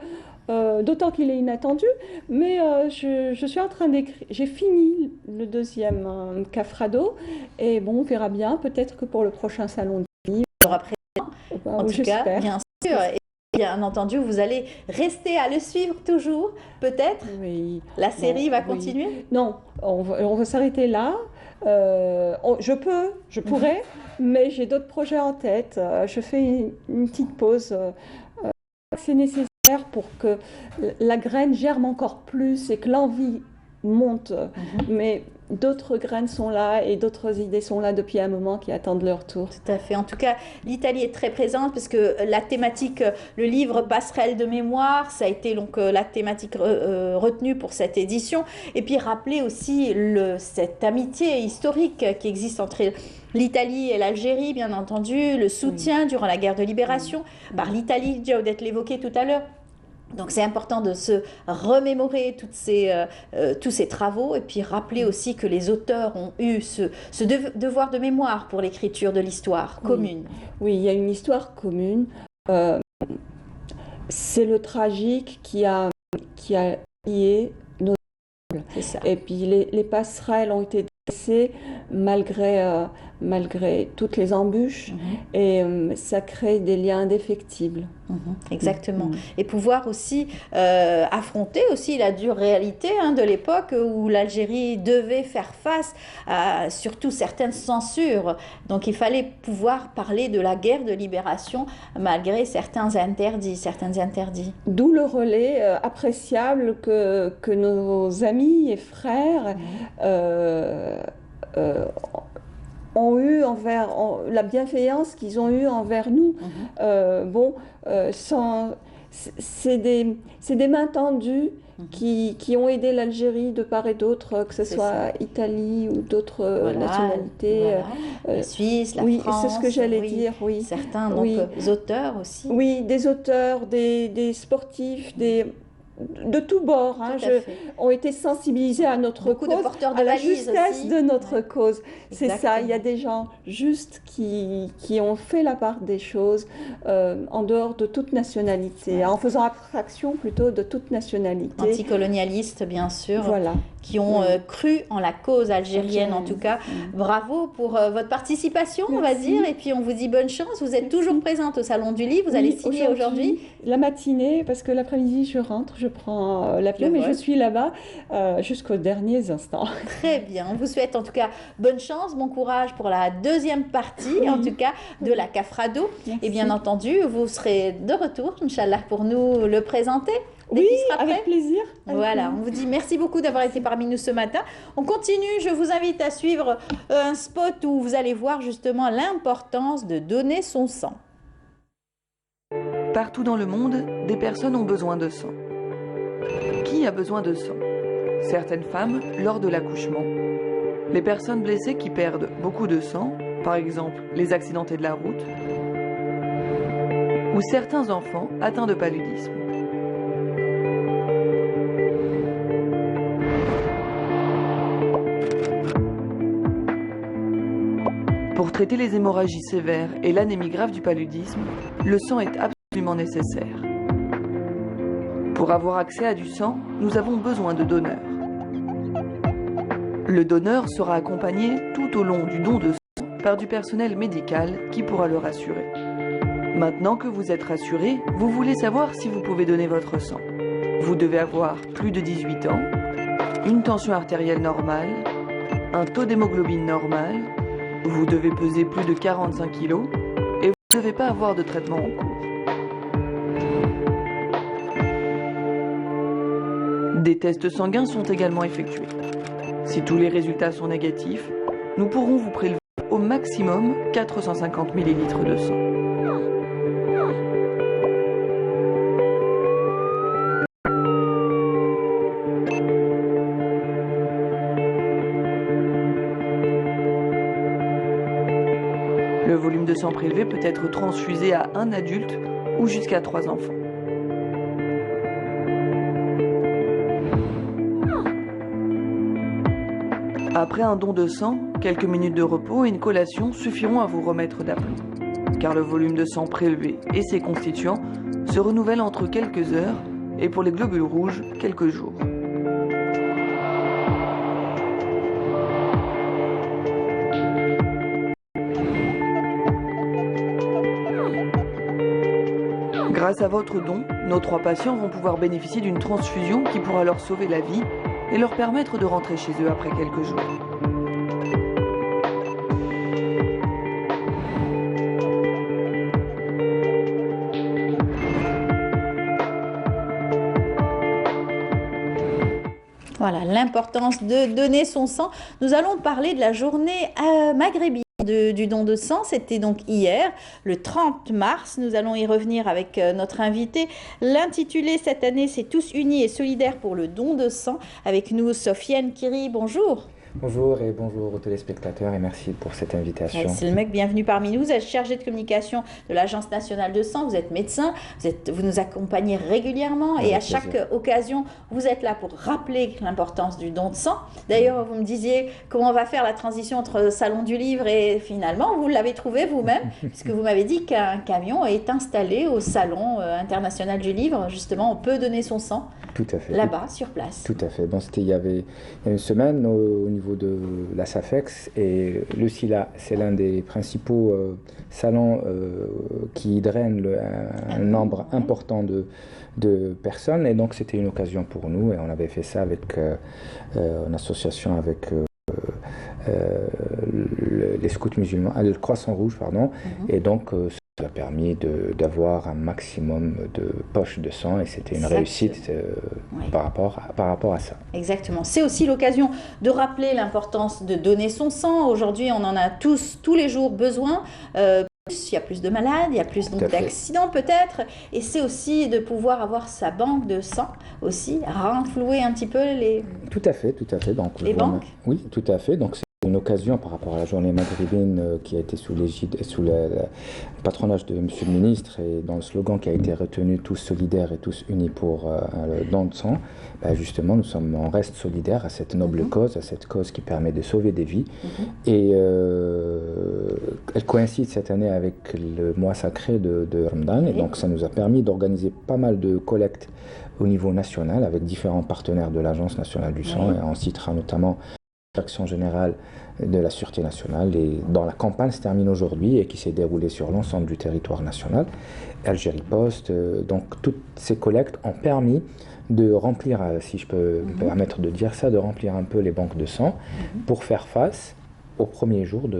d'autant qu'il est inattendu, mais je suis en train d'écrire. J'ai fini le deuxième Cafrado, et on verra bien, peut-être que pour le prochain salon du livre. Il y aura présent, en tout cas, bien sûr. Et bien entendu, vous allez rester à le suivre toujours, peut-être. Oui. La série va continuer. Non, on va s'arrêter là. Je pourrais, mais j'ai d'autres projets en tête. Je fais une petite pause. C'est nécessaire pour que la graine germe encore plus et que l'envie monte, mais d'autres graines sont là et d'autres idées sont là depuis un moment qui attendent leur tour. Tout à fait. En tout cas, l'Italie est très présente parce que la thématique, le livre Passerelle de mémoire, ça a été donc la thématique retenue pour cette édition. Et puis rappeler aussi cette amitié historique qui existe entre l'Italie et l'Algérie, bien entendu, le soutien durant la guerre de libération par l'Italie, Jaudet l'évoquait tout à l'heure. Donc c'est important de se remémorer tous ces travaux et puis rappeler aussi que les auteurs ont eu ce devoir de mémoire pour l'écriture de l'histoire commune. Oui, il y a une histoire commune. C'est le tragique qui a lié nos peuples. C'est ça. Et puis les passerelles ont été dressées malgré toutes les embûches et ça crée des liens indéfectibles. Exactement. Et pouvoir aussi affronter aussi la dure réalité de l'époque où l'Algérie devait faire face à surtout certaines censures. Donc il fallait pouvoir parler de la guerre de libération malgré certains interdits. D'où le relais appréciable que nos amis et frères ont eu la bienveillance qu'ils ont eue envers nous. C'est des mains tendues qui ont aidé l'Algérie de part et d'autre, que ce soit Italie ou d'autres nationalités. La Suisse, la France. Oui, c'est ce que j'allais dire, oui. Certains auteurs aussi. Oui, des auteurs, des sportifs, de tous bords, ont été sensibilisés à notre cause, de porteurs de à la valises justesse aussi. de notre cause. C'est ça, il y a des gens justes qui ont fait la part des choses en dehors de toute nationalité, en faisant abstraction plutôt de toute nationalité. Anticolonialistes, bien sûr, qui ont cru en la cause algérienne en tout cas. Bravo pour votre participation, on va dire, et puis on vous dit bonne chance. Vous êtes toujours présente au Salon du Livre, vous allez signer aujourd'hui. La matinée, parce que l'après-midi je rentre, je prends l'avion, mais je suis là-bas jusqu'aux derniers instants. Très bien, on vous souhaite en tout cas bonne chance, bon courage pour la deuxième partie, en tout cas, de la Cafrado. Merci. Et bien entendu, vous serez de retour, Inch'Allah, pour nous le présenter. Oui, avec plaisir. Voilà, on vous dit merci beaucoup d'avoir été parmi nous ce matin. On continue, je vous invite à suivre un spot où vous allez voir justement l'importance de donner son sang. Partout dans le monde, des personnes ont besoin de sang. Qui a besoin de sang? Certaines femmes lors de l'accouchement. Les personnes blessées qui perdent beaucoup de sang, par exemple les accidentés de la route, ou certains enfants atteints de paludisme. Pour traiter les hémorragies sévères et l'anémie grave du paludisme, le sang est absolument nécessaire. Pour avoir accès à du sang, nous avons besoin de donneurs. Le donneur sera accompagné tout au long du don de sang par du personnel médical qui pourra le rassurer. Maintenant que vous êtes rassuré, vous voulez savoir si vous pouvez donner votre sang. Vous devez avoir plus de 18 ans, une tension artérielle normale, un taux d'hémoglobine normal, vous devez peser plus de 45 kg et vous ne devez pas avoir de traitement en cours. Des tests sanguins sont également effectués. Si tous les résultats sont négatifs, nous pourrons vous prélever au maximum 450 ml de sang. Le volume de sang prélevé peut être transfusé à un adulte ou jusqu'à 3 enfants. Après un don de sang, quelques minutes de repos et une collation suffiront à vous remettre d'aplomb, car le volume de sang prélevé et ses constituants se renouvellent entre quelques heures et pour les globules rouges, quelques jours. Grâce à votre don, nos 3 patients vont pouvoir bénéficier d'une transfusion qui pourra leur sauver la vie et leur permettre de rentrer chez eux après quelques jours. Voilà, l'importance de donner son sang. Nous allons parler de la journée maghrébine du don de sang. C'était donc hier, le 30 mars. Nous allons y revenir avec notre invité. L'intitulé cette année, c'est Tous unis et solidaires pour le don de sang. Avec nous, Sofiane Kiri. Bonjour. Bonjour et bonjour aux téléspectateurs et merci pour cette invitation. C'est le mec, bienvenue parmi nous. Vous êtes chargé de communication de l'Agence nationale de sang, vous êtes médecin, vous nous accompagnez régulièrement et à chaque occasion, vous êtes là pour rappeler l'importance du don de sang. D'ailleurs, vous me disiez comment on va faire la transition entre le Salon du Livre et finalement, vous l'avez trouvé vous-même, puisque vous m'avez dit qu'un camion est installé au Salon international du Livre. Justement, on peut donner son sang. Tout à fait. Là-bas, sur place. Tout à fait. Bon, il y a une semaine au niveau de la SAFEX et le SILA, c'est l'un des principaux salons qui draine un nombre important de personnes et donc c'était une occasion pour nous et on avait fait ça avec une association avec les scouts musulmans, le Croissant Rouge, pardon, et donc ça a permis d'avoir un maximum de poches de sang et c'était une réussite par rapport à ça. Exactement. C'est aussi l'occasion de rappeler l'importance de donner son sang. Aujourd'hui, on en a tous les jours besoin. Il y a plus de malades, il y a plus d'accidents peut-être. Et c'est aussi de pouvoir avoir sa banque de sang aussi, renflouer un petit peu les... Tout à fait. Donc, les banques. Oui, tout à fait. Donc, une occasion par rapport à la journée maghrébine qui a été sous le patronage de Monsieur le Ministre et dans le slogan qui a été retenu tous solidaires et tous unis pour le don de sang, justement on reste solidaires à cette noble cause, à cette cause qui permet de sauver des vies et elle coïncide cette année avec le mois sacré de Ramadan et donc ça nous a permis d'organiser pas mal de collectes au niveau national avec différents partenaires de l'Agence nationale du sang et on citera notamment l'Action générale de la Sûreté nationale et dans la campagne se termine aujourd'hui et qui s'est déroulée sur l'ensemble du territoire national. Algérie Post, donc toutes ces collectes ont permis de remplir, si je peux me permettre de dire ça, de remplir un peu les banques de sang pour faire face au premier jour du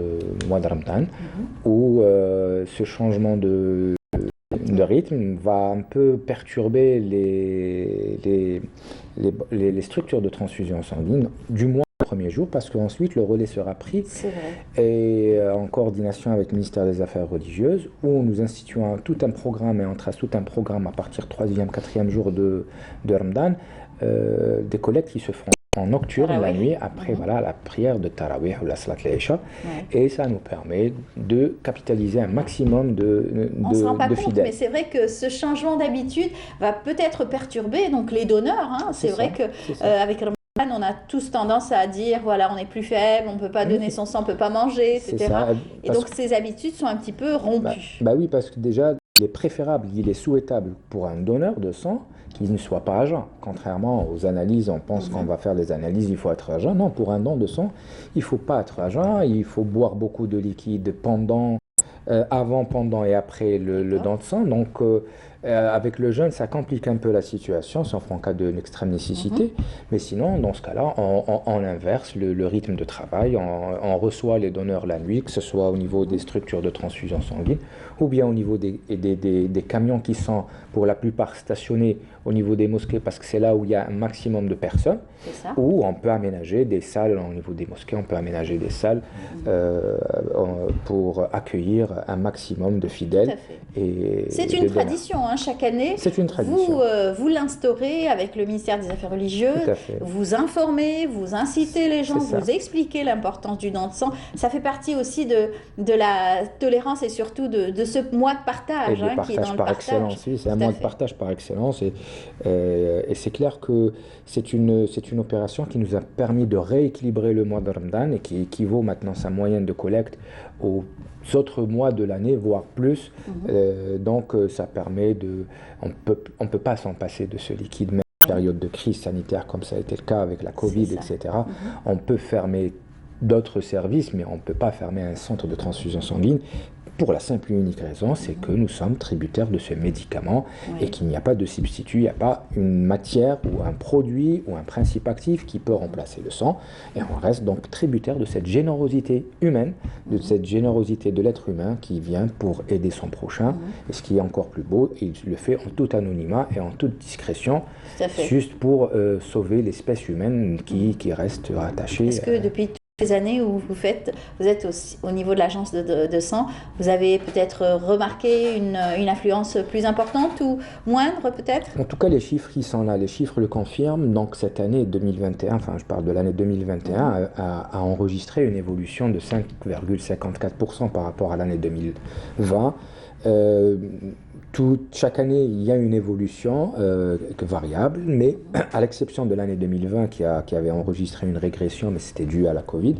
mois de Ramadan où ce changement de rythme va un peu perturber les structures de transfusion sanguine, du moins le premier jour, parce qu'ensuite le relais sera pris et en coordination avec le ministère des Affaires religieuses, où nous instituons tout un programme et on trace tout un programme à partir du 3e, 4e jour de Ramadan, des collectes qui se feront en nocturne la nuit après la prière de Tarawih ou la Salat al-Isha et ça nous permet de capitaliser un maximum on ne se rend pas compte, fidèles. mais c'est vrai que ce changement d'habitude va peut-être perturber donc les donneurs. C'est vrai qu'avec Ramadan, on a tous tendance à dire voilà, on est plus faible, on ne peut pas donner son sang, on ne peut pas manger, etc. Et donc ces habitudes sont un petit peu rompues. Oui, parce que déjà, il est préférable, il est souhaitable pour un donneur de sang qu'il ne soit pas à jeun. Contrairement aux analyses, on pense qu'on va faire les analyses, il faut être à jeun. Non, pour un don de sang, il ne faut pas être à jeun, il faut boire beaucoup de liquide avant, pendant et après le don de sang. Donc, avec le jeûne, ça complique un peu la situation, sauf en cas d'extrême nécessité. Mais sinon, dans ce cas-là, on inverse le rythme de travail, on reçoit les donneurs la nuit, que ce soit au niveau des structures de transfusion sanguine, ou bien au niveau des camions qui sont pour la plupart stationnés au niveau des mosquées, parce que c'est là où il y a un maximum de personnes, où on peut aménager des salles au niveau des mosquées, on peut aménager des salles pour accueillir un maximum de fidèles. C'est une tradition, chaque année. C'est une tradition. Vous l'instaurez avec le ministère des Affaires religieuses, vous informez, vous incitez les gens, vous expliquez l'importance du don de sang. Ça fait partie aussi de la tolérance et surtout de ce mois de partage, qui est dans le partage. Excellence, oui, c'est un mois de partage par excellence et c'est clair que c'est une opération qui nous a permis de rééquilibrer le mois de Ramadan et qui équivaut maintenant sa moyenne de collecte aux autres mois de l'année, voire plus. Donc ça permet on peut pas s'en passer de ce liquide, même en période de crise sanitaire comme ça a été le cas avec la Covid, etc. On peut fermer d'autres services, mais on ne peut pas fermer un centre de transfusion sanguine pour la simple et unique raison, c'est que nous sommes tributaires de ce médicament et qu'il n'y a pas de substitut, il n'y a pas une matière ou un produit ou un principe actif qui peut remplacer le sang. Et on reste donc tributaire de cette générosité humaine, de cette générosité de l'être humain qui vient pour aider son prochain. Et ce qui est encore plus beau, il le fait en tout anonymat et en toute discrétion, juste pour sauver l'espèce humaine qui reste attachée. Est-ce que depuis les années où vous êtes aussi, au niveau de l'agence de sang, vous avez peut-être remarqué une influence plus importante ou moindre peut-être? En tout cas, les chiffres qui sont là, les chiffres le confirment. Donc cette année 2021, enfin je parle de l'année 2021, a enregistré une évolution de 5,54% par rapport à l'année 2020. Chaque année, il y a une évolution variable, mais à l'exception de l'année 2020 qui avait enregistré une régression, mais c'était dû à la Covid.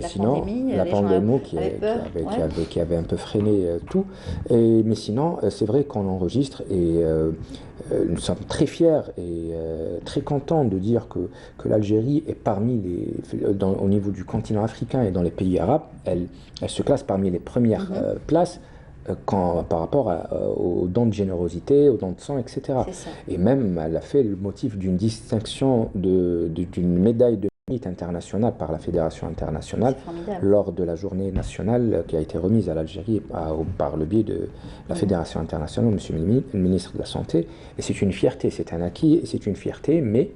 Sinon, la pandémie qui avait un peu freiné tout. Mais sinon, c'est vrai qu'on enregistre et nous sommes très fiers et très contents de dire que l'Algérie est parmi au niveau du continent africain et dans les pays arabes, elle se classe parmi les premières places. Par rapport aux dons de générosité, aux dons de sang, etc. Et même, elle a fait le motif d'une distinction, d'une médaille de mérite internationale par la Fédération internationale lors de la journée nationale qui a été remise à l'Algérie par le biais de la Fédération internationale, monsieur le ministre de la Santé. Et c'est une fierté, c'est un acquis, et c'est une fierté, mais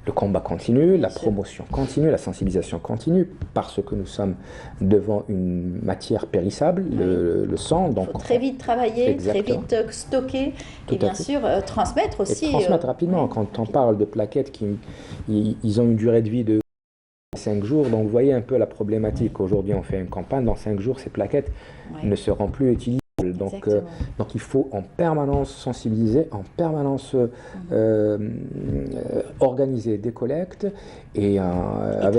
le combat continue, la promotion continue, la sensibilisation continue, parce que nous sommes devant une matière périssable, le sang. Donc, il faut très vite travailler, très vite stocker, et bien sûr transmettre aussi. Et transmettre rapidement. Quand on parle de plaquettes, ils ont une durée de vie de 5 jours, donc vous voyez un peu la problématique. Aujourd'hui, on fait une campagne, dans 5 jours, ces plaquettes ne seront plus utilisées. Donc il faut en permanence sensibiliser, en permanence organiser des collectes et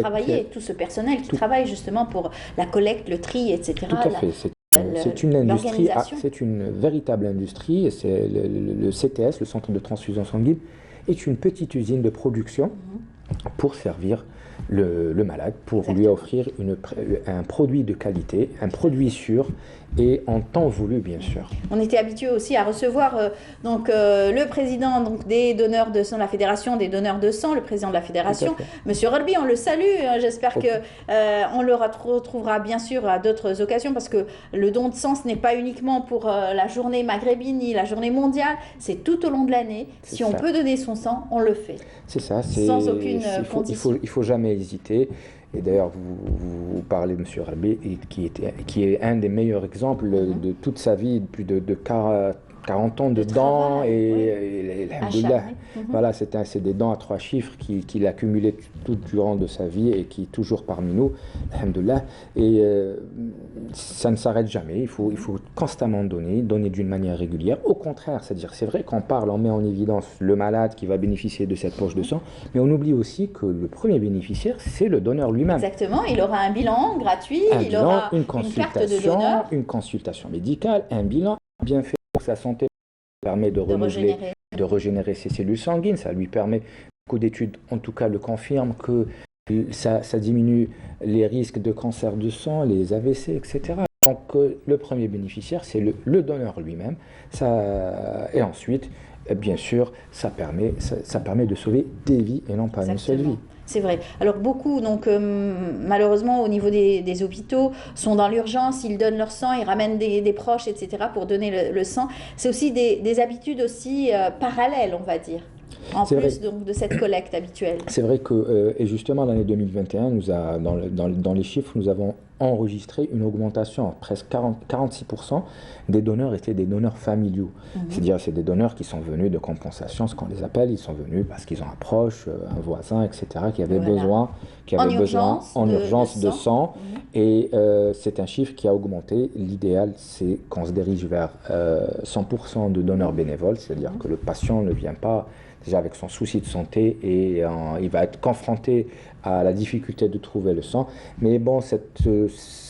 travailler tout ce personnel qui travaille justement pour la collecte, le tri, etc. Tout à fait. C'est une industrie, c'est une véritable industrie. Et c'est le CTS, le Centre de transfusion sanguine, est une petite usine de production pour servir le malade, pour lui offrir un produit de qualité, un produit sûr et en temps voulu, bien sûr. On était habitué aussi à recevoir le président des donneurs de sang, la fédération des donneurs de sang, le président de la fédération, Monsieur Rorbi, on le salue. J'espère qu'on le retrouvera bien sûr à d'autres occasions, parce que le don de sang, ce n'est pas uniquement pour la journée maghrébine ni la journée mondiale, c'est tout au long de l'année. Si on peut donner son sang, on le fait. C'est ça. Sans aucune condition. Il faut jamais hésiter. Et d'ailleurs, vous parlez de M. Rorbi, qui est un des meilleurs exemples de toute sa vie, plus de 40 ans de dents et alhamdoulilah. Voilà, c'est des dents à 3 chiffres qu'il a accumulé tout durant de sa vie et qui est toujours parmi nous, alhamdoulilah. Et ça ne s'arrête jamais, il faut constamment donner d'une manière régulière. Au contraire, c'est vrai qu'on parle, on met en évidence le malade qui va bénéficier de cette poche de sang, mais on oublie aussi que le premier bénéficiaire, c'est le donneur lui-même. Exactement, il aura un bilan gratuit, il aura une carte de donneur. Une consultation médicale, un bilan bien fait. Sa santé permet de régénérer ses cellules sanguines, ça lui permet, beaucoup d'études en tout cas le confirment, que ça diminue les risques de cancer de sang, les AVC, etc. Donc le premier bénéficiaire, c'est le donneur lui-même, et ensuite, bien sûr, ça permet de sauver des vies et non pas une seule vie. C'est vrai. Alors beaucoup, malheureusement, au niveau des hôpitaux, sont dans l'urgence, ils donnent leur sang, ils ramènent des proches, etc. pour donner le sang. C'est aussi des habitudes aussi parallèles, on va dire, en plus de cette collecte habituelle. C'est vrai que, et justement, l'année 2021, dans les chiffres, nous avons enregistré une augmentation, presque 46% des donneurs étaient des donneurs familiaux. C'est-à-dire, c'est des donneurs qui sont venus de compensation, ce qu'on les appelle, ils sont venus parce qu'ils ont un proche, un voisin, etc., qui avait besoin en urgence de sang. Et c'est un chiffre qui a augmenté. L'idéal, c'est qu'on se dirige vers 100% de donneurs bénévoles, c'est-à-dire que le patient ne vient pas déjà avec son souci de santé et il va être confronté à la difficulté de trouver le sang. Mais bon,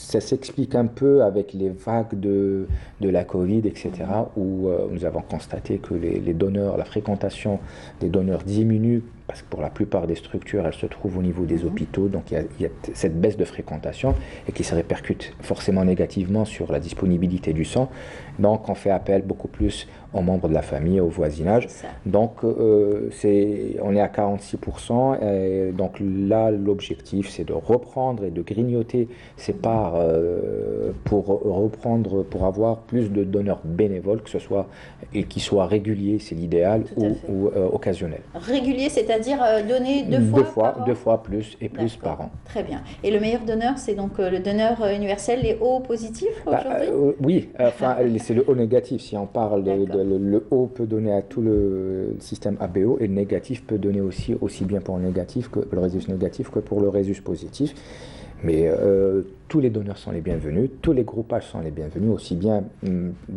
ça s'explique un peu avec les vagues de la Covid, etc., où nous avons constaté que les donneurs, la fréquentation des donneurs diminue, parce que pour la plupart des structures, elles se trouvent au niveau des hôpitaux, donc il y a cette baisse de fréquentation et qui se répercute forcément négativement sur la disponibilité du sang. Donc on fait appel beaucoup plus aux membres de la famille, au voisinage. Donc on est à 46%, et donc là l'objectif c'est de reprendre et de grignoter ces parts pour avoir plus de donneurs bénévoles, que ce soit et qui soient réguliers, c'est l'idéal, ou occasionnels. Régulier, c'est-à-dire donner deux fois plus et plus par an. Très bien. Et le meilleur donneur, c'est donc le donneur universel, les O positifs aujourd'hui? Oui, enfin c'est le O négatif. Si on parle le O peut donner à tout le système ABO, et le négatif peut donner aussi bien pour le négatif que le résus négatif que pour le résus positif. Mais tous les donneurs sont les bienvenus, tous les groupages sont les bienvenus, aussi bien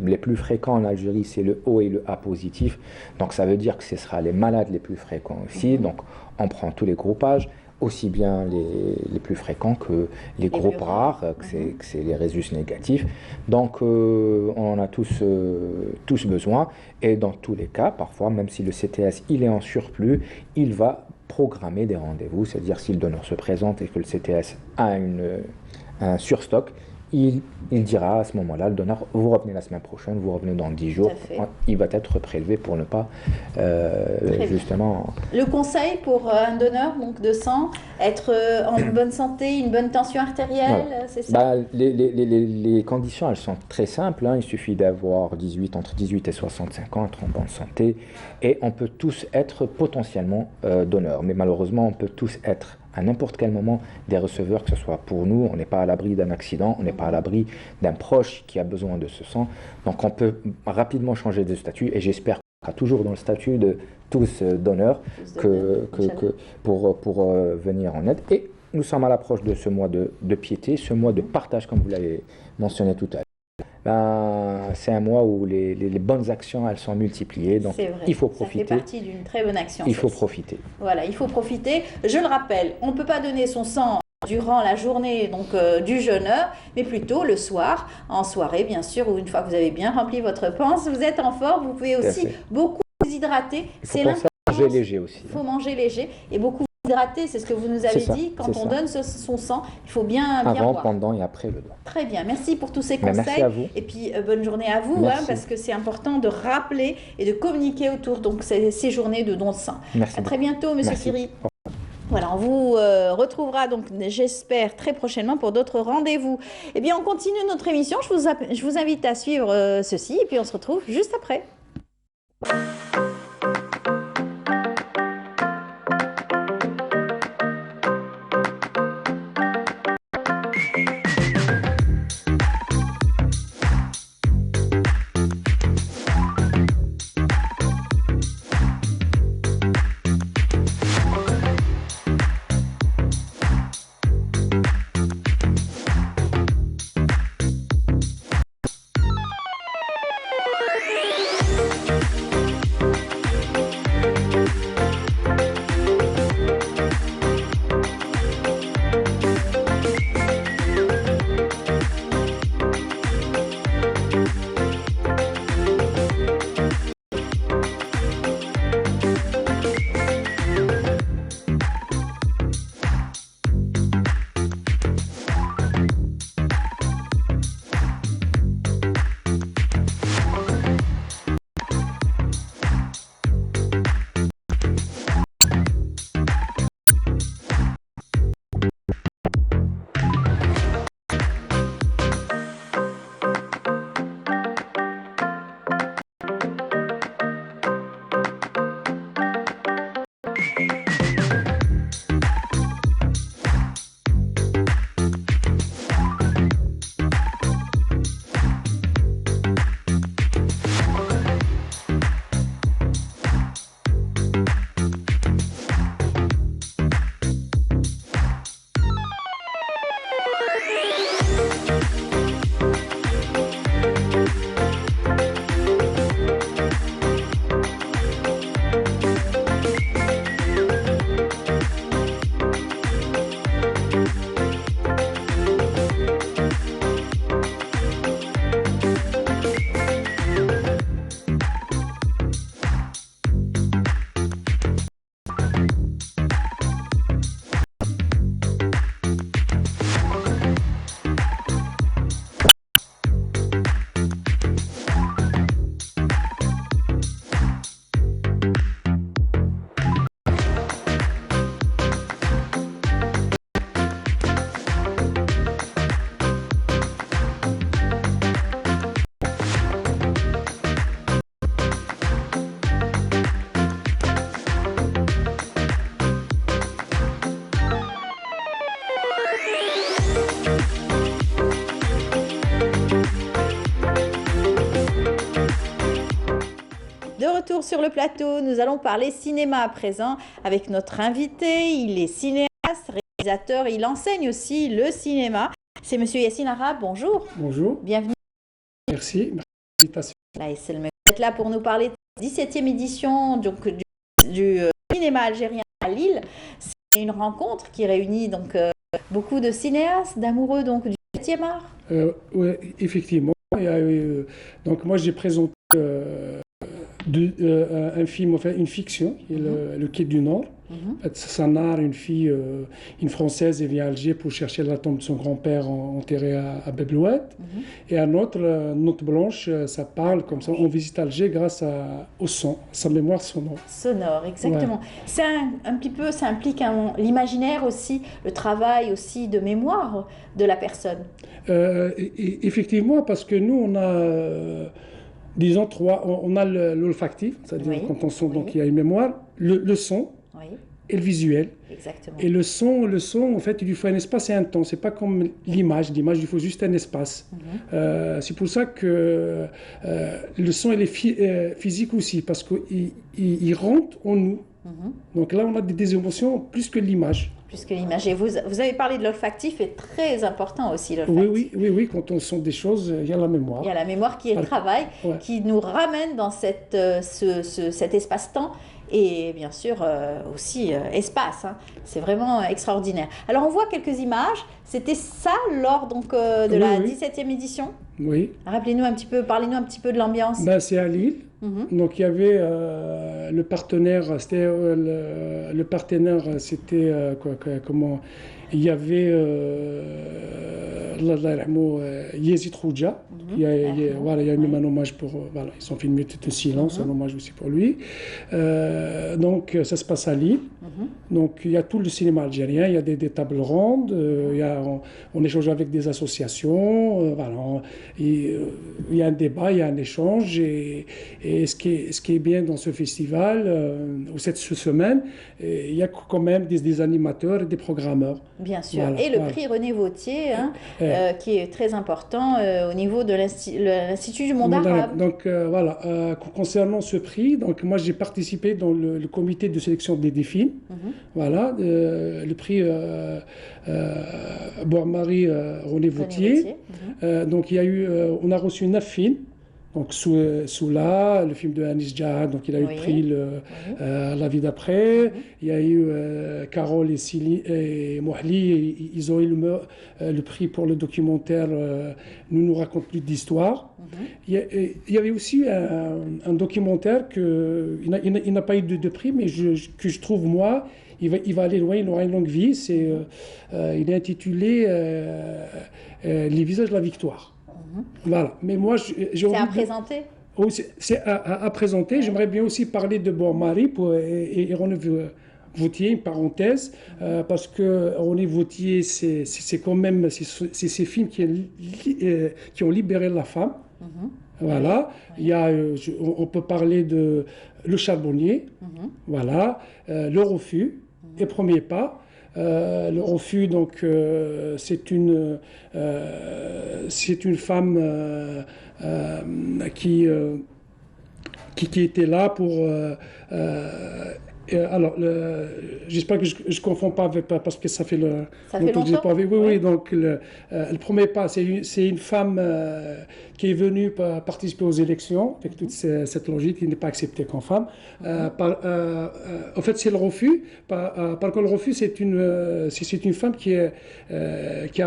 les plus fréquents en Algérie, c'est le O et le A positif. Donc ça veut dire que ce sera les malades les plus fréquents aussi. Donc on prend tous les groupages, aussi bien les plus fréquents que les groupes rares, que c'est les résus négatifs. Donc on en a tous besoin. Et dans tous les cas, parfois, même si le CTS il est en surplus, il va programmer des rendez-vous, c'est-à-dire si le donneur se présente et que le CTS a un surstock, il dira à ce moment-là, le donneur, vous revenez la semaine prochaine, vous revenez dans 10 jours, il va être prélevé pour ne pas justement... Le conseil pour un donneur donc, de sang, être en bonne santé, une bonne tension artérielle, c'est ça? Les conditions, elles sont très simples, hein. Il suffit d'avoir entre 18 et 65 ans, être en bonne santé, et on peut tous être potentiellement donneurs, mais malheureusement, on peut tous être à n'importe quel moment des receveurs, que ce soit pour nous, on n'est pas à l'abri d'un accident, on n'est pas à l'abri d'un proche qui a besoin de ce sang. Donc on peut rapidement changer de statut, et j'espère qu'on sera toujours dans le statut de tous donneurs pour venir en aide. Et nous sommes à l'approche de ce mois de piété, ce mois de partage, comme vous l'avez mentionné tout à l'heure. C'est un mois où les bonnes actions, elles sont multipliées, donc il faut profiter. Ça fait partie d'une très bonne action. Il faut profiter. Voilà, il faut profiter. Je le rappelle, on ne peut pas donner son sang durant la journée donc, du jeûneur, mais plutôt le soir, en soirée bien sûr, ou une fois que vous avez bien rempli votre panse, vous êtes en forme, vous pouvez aussi beaucoup vous hydrater. C'est manger léger aussi. Il faut manger léger et beaucoup hydrater, c'est ce que vous nous avez dit. Quand on donne son sang, il faut bien avant, boire. Pendant et après le don. Très bien, merci pour tous ces conseils. Merci à vous. Et puis bonne journée à vous, parce que c'est important de rappeler et de communiquer autour de ces journées de don de sang. Merci. À très bientôt, Monsieur Kiri. Voilà, on vous retrouvera donc, j'espère, très prochainement pour d'autres rendez-vous. Eh bien, on continue notre émission. Je vous invite à suivre ceci et puis on se retrouve juste après. retour sur le plateau. Nous allons parler cinéma à présent avec notre invité. Il est cinéaste, réalisateur et il enseigne aussi le cinéma. C'est Monsieur Yassine Arabe. Bonjour. Bonjour. Bienvenue. Merci. Merci. Vous êtes là pour nous parler de la 17e édition du cinéma algérien à Lille. C'est une rencontre qui réunit donc beaucoup de cinéastes, d'amoureux donc du 7e art. Oui, effectivement. Il y a eu, donc moi j'ai présenté un film, enfin une fiction, le Quai du Nord. Sanar, une fille, une Française, elle vient à Alger pour chercher la tombe de son grand-père enterré à Beblouet. Et un autre, Note Blanche, ça parle comme ça. On visite Alger grâce au son, sa mémoire sonore. Sonore, exactement. Ouais. C'est un petit peu, ça implique l'imaginaire aussi, le travail aussi de mémoire de la personne. Effectivement, parce que nous, on a... disons on a l'olfactif, c'est-à-dire quand on sent, donc il y a une mémoire, le son et le visuel. Exactement. Et le son, en fait, il lui faut un espace et un temps. C'est pas comme l'image. L'image, il faut juste un espace. C'est pour ça que le son, il est physique aussi, parce qu'il rentre en nous. Donc là, on a des émotions plus que l'image. Plus que l'image. Et vous avez parlé de l'olfactif, est très important aussi, l'olfactif. Oui, quand on sent des choses, il y a la mémoire. Il y a la mémoire qui est le travail, qui nous ramène dans cet espace-temps et bien sûr aussi espace. Hein. C'est vraiment extraordinaire. Alors on voit quelques images. C'était ça lors donc, de la 17e édition. Oui. Rappelez-nous un petit peu, parlez-nous un petit peu de l'ambiance. C'est à Lille. Donc il y avait le partenaire, c'était comment il y avait Yazid Rouja, il y a même un hommage pour, ils ont filmé tout un silence, un hommage aussi pour lui. Donc ça se passe à Lille. Donc il y a tout le cinéma algérien, il y a des tables rondes, on échange avec des associations, il y a un débat, il y a un échange et ce qui est bien dans ce festival, ou cette semaine, il y a quand même des animateurs et des programmeurs. Bien sûr. Et le prix René Vautier, qui est très important au niveau de l'Institut du monde arabe. Donc concernant ce prix, donc moi j'ai participé dans le comité de sélection des films. Le prix Bois-Marie René Vautier. Donc il y a eu, on a reçu 9 films. Donc Soula, le film de Anis Jahad, donc il a eu le prix La vie d'après. Il y a eu Carole et Mohli, ils ont eu le prix pour le documentaire Nous raconte plus d'histoire. Il y avait aussi un documentaire il n'a pas eu de prix, mais que je trouve moi, il va aller loin, il aura une longue vie. Il est intitulé Les visages de la victoire. Voilà, mais moi c'est à présenter. C'est à présenter. J'aimerais bien aussi parler de Bois-Marie et René Vautier, une parenthèse, parce que René Vautier, c'est quand même ces films qui ont libéré la femme. Voilà, il y a, on peut parler de Le Charbonnier, Le Refus et Premier Pas. Le Refus, donc, c'est une femme qui était là pour... alors, j'espère que je ne confonds pas avec, parce que ça fait longtemps. Oui, donc le Premier Pas, c'est une femme qui est venue participer aux élections, avec toute cette logique qui n'est pas acceptée comme femme. En fait, c'est le Refus. Par contre, le Refus, c'est une femme qui a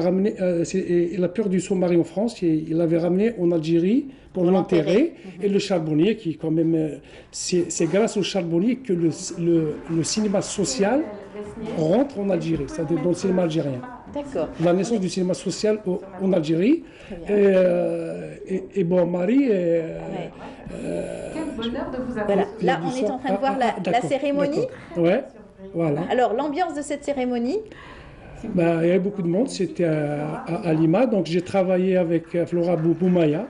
ramené... elle a perdu son mari en France, et il l'avait ramené en Algérie pour l'enterrer. Et le Charbonnier, qui quand même... C'est grâce au Charbonnier que le cinéma social rentre en Algérie, c'est-à-dire dans le cinéma algérien. D'accord. La naissance du cinéma social en Algérie. Et Bois-Marie... Quel bonheur de vous avoir. Là, on est en train de voir la cérémonie. Ouais, voilà. Alors, l'ambiance de cette cérémonie. Il y avait beaucoup de monde, c'était à Lima. Donc j'ai travaillé avec Flora Boumaya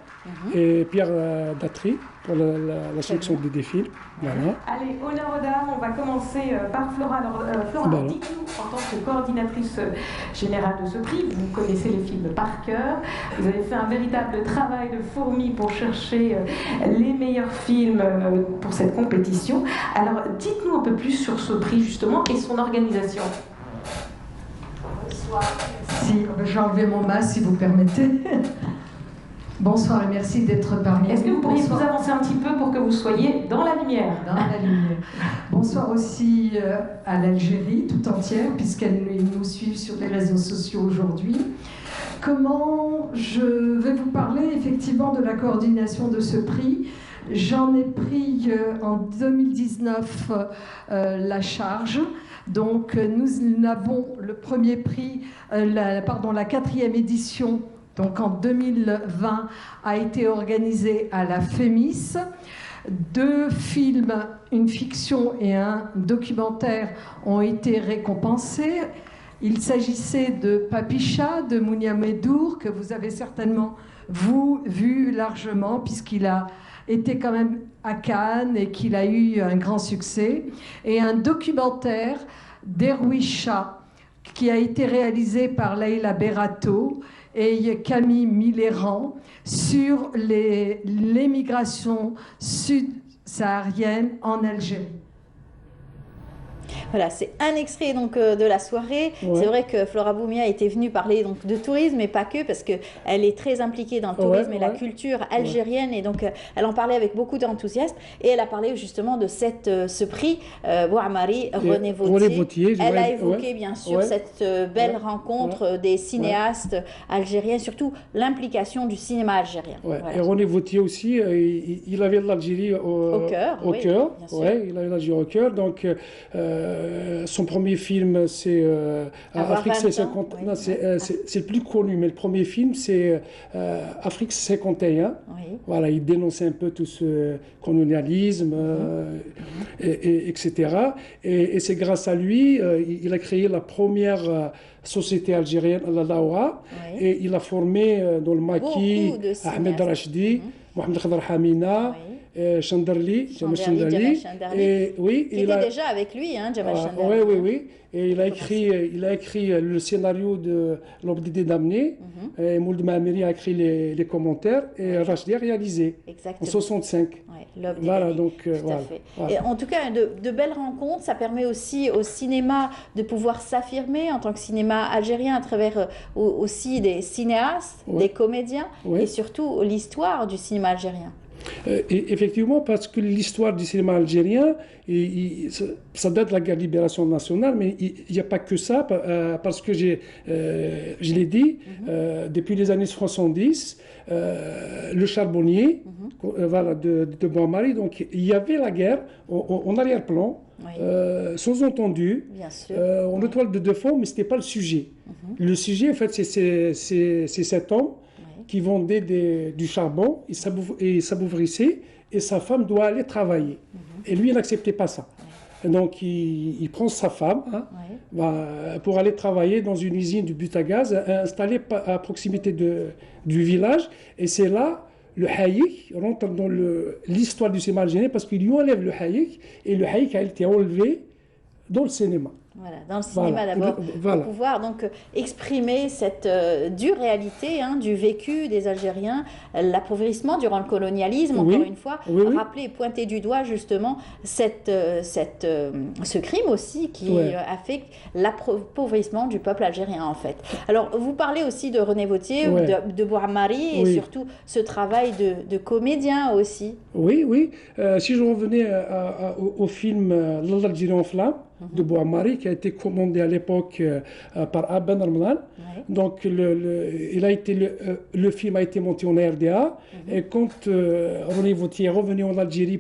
et Pierre Datry pour la sélection des films. Voilà. Allez, honneur aux dames, on va commencer par Flora. Alors, Flora, dites-nous, en tant que coordinatrice générale de ce prix, vous connaissez les films par cœur, vous avez fait un véritable travail de fourmi pour chercher les meilleurs films pour cette compétition. Alors, dites-nous un peu plus sur ce prix, justement, et son organisation. Bonsoir. Si, j'ai enlevé mon masque, si vous permettez. Bonsoir et merci d'être parmi nous. Est-ce que vous pourriez vous avancer un petit peu pour que vous soyez dans la lumière? Dans la lumière. Bonsoir aussi à l'Algérie tout entière, puisqu'elle nous suit sur les réseaux sociaux aujourd'hui. Comment je vais vous parler effectivement de la coordination de ce prix. J'en ai pris en 2019 la charge. Donc nous avons le premier prix, la 4e édition, donc en 2020, a été organisée à la FEMIS. 2 films, une fiction et un documentaire, ont été récompensés. Il s'agissait de Papicha, de Mounia Medour, que vous avez certainement, vu largement, puisqu'il a été quand même à Cannes et qu'il a eu un grand succès. Et un documentaire d'Erwisha, qui a été réalisé par Leïla Berato et Camille Milléran sur l'émigration sud-saharienne en Algérie. Voilà, c'est un extrait donc de la soirée. Ouais. C'est vrai que Flora Boumia était venue parler donc de tourisme, mais pas que, parce qu'elle est très impliquée dans le tourisme et la culture algérienne, et donc elle en parlait avec beaucoup d'enthousiasme, et elle a parlé justement de ce prix Bouamari René Vautier. Elle a évoqué bien sûr cette belle rencontre des cinéastes algériens, surtout l'implication du cinéma algérien. Voilà. Et René Vautier aussi, il avait l'Algérie au cœur. Il avait l'Algérie au cœur, donc son premier film, c'est Afrique 50. C'est le plus connu, mais le premier film, c'est Afrique 51. Oui. Voilà, il dénonçait un peu tout ce colonialisme, etc. Et c'est grâce à lui, il a créé la première société algérienne, la Dawa, et il a formé dans le maquis Ahmed Rachdi, Mohamed Khadr Hamina. Chandarli, Jamal Chandarli. Il était déjà avec lui, Jamal Chandarli. Oui. Et il a écrit le scénario de L'Ordre des damnés. Et Mould Maameri a écrit les commentaires. Et Rachdi a réalisé. Exactement. En 65. Voilà, donc voilà. Et en tout cas, de belles rencontres. Ça permet aussi au cinéma de pouvoir s'affirmer en tant que cinéma algérien à travers aussi des cinéastes, des comédiens, et surtout l'histoire du cinéma algérien. Et effectivement, parce que l'histoire du cinéma algérien, ça date de la guerre de libération nationale, mais il n'y a pas que ça, parce que je l'ai dit, depuis les années 70, le charbonnier de Bouamari, donc il y avait la guerre en arrière-plan, sous-entendu, en étoile de fond, mais ce n'était pas le sujet. Le sujet, en fait, c'est cet homme qui vendait du charbon, il s'abouvrissait, et sa femme doit aller travailler. Et lui, il n'acceptait pas ça. Donc, il prend sa femme pour aller travailler dans une usine de but à gaz installée à proximité du village. Et c'est là, le haïk rentre dans l'histoire du cinéma algérien, parce qu'il lui enlève le haïk, et le haïk a été enlevé dans le cinéma. Voilà, dans le cinéma d'abord, pour pouvoir donc exprimer cette dure réalité du vécu des Algériens, l'appauvrissement durant le colonialisme, encore une fois, rappeler et pointer du doigt justement ce crime aussi qui a fait l'appauvrissement du peuple algérien en fait. Alors vous parlez aussi de René Vautier, de Bouamari et surtout ce travail de comédien aussi. Oui. Si je revenais au film L'Algérie en flammes de Bouamari, qui a été commandé à l'époque par Abben Ramadan. Donc le film a été monté en RDA, et quand René Vautier est revenu en Algérie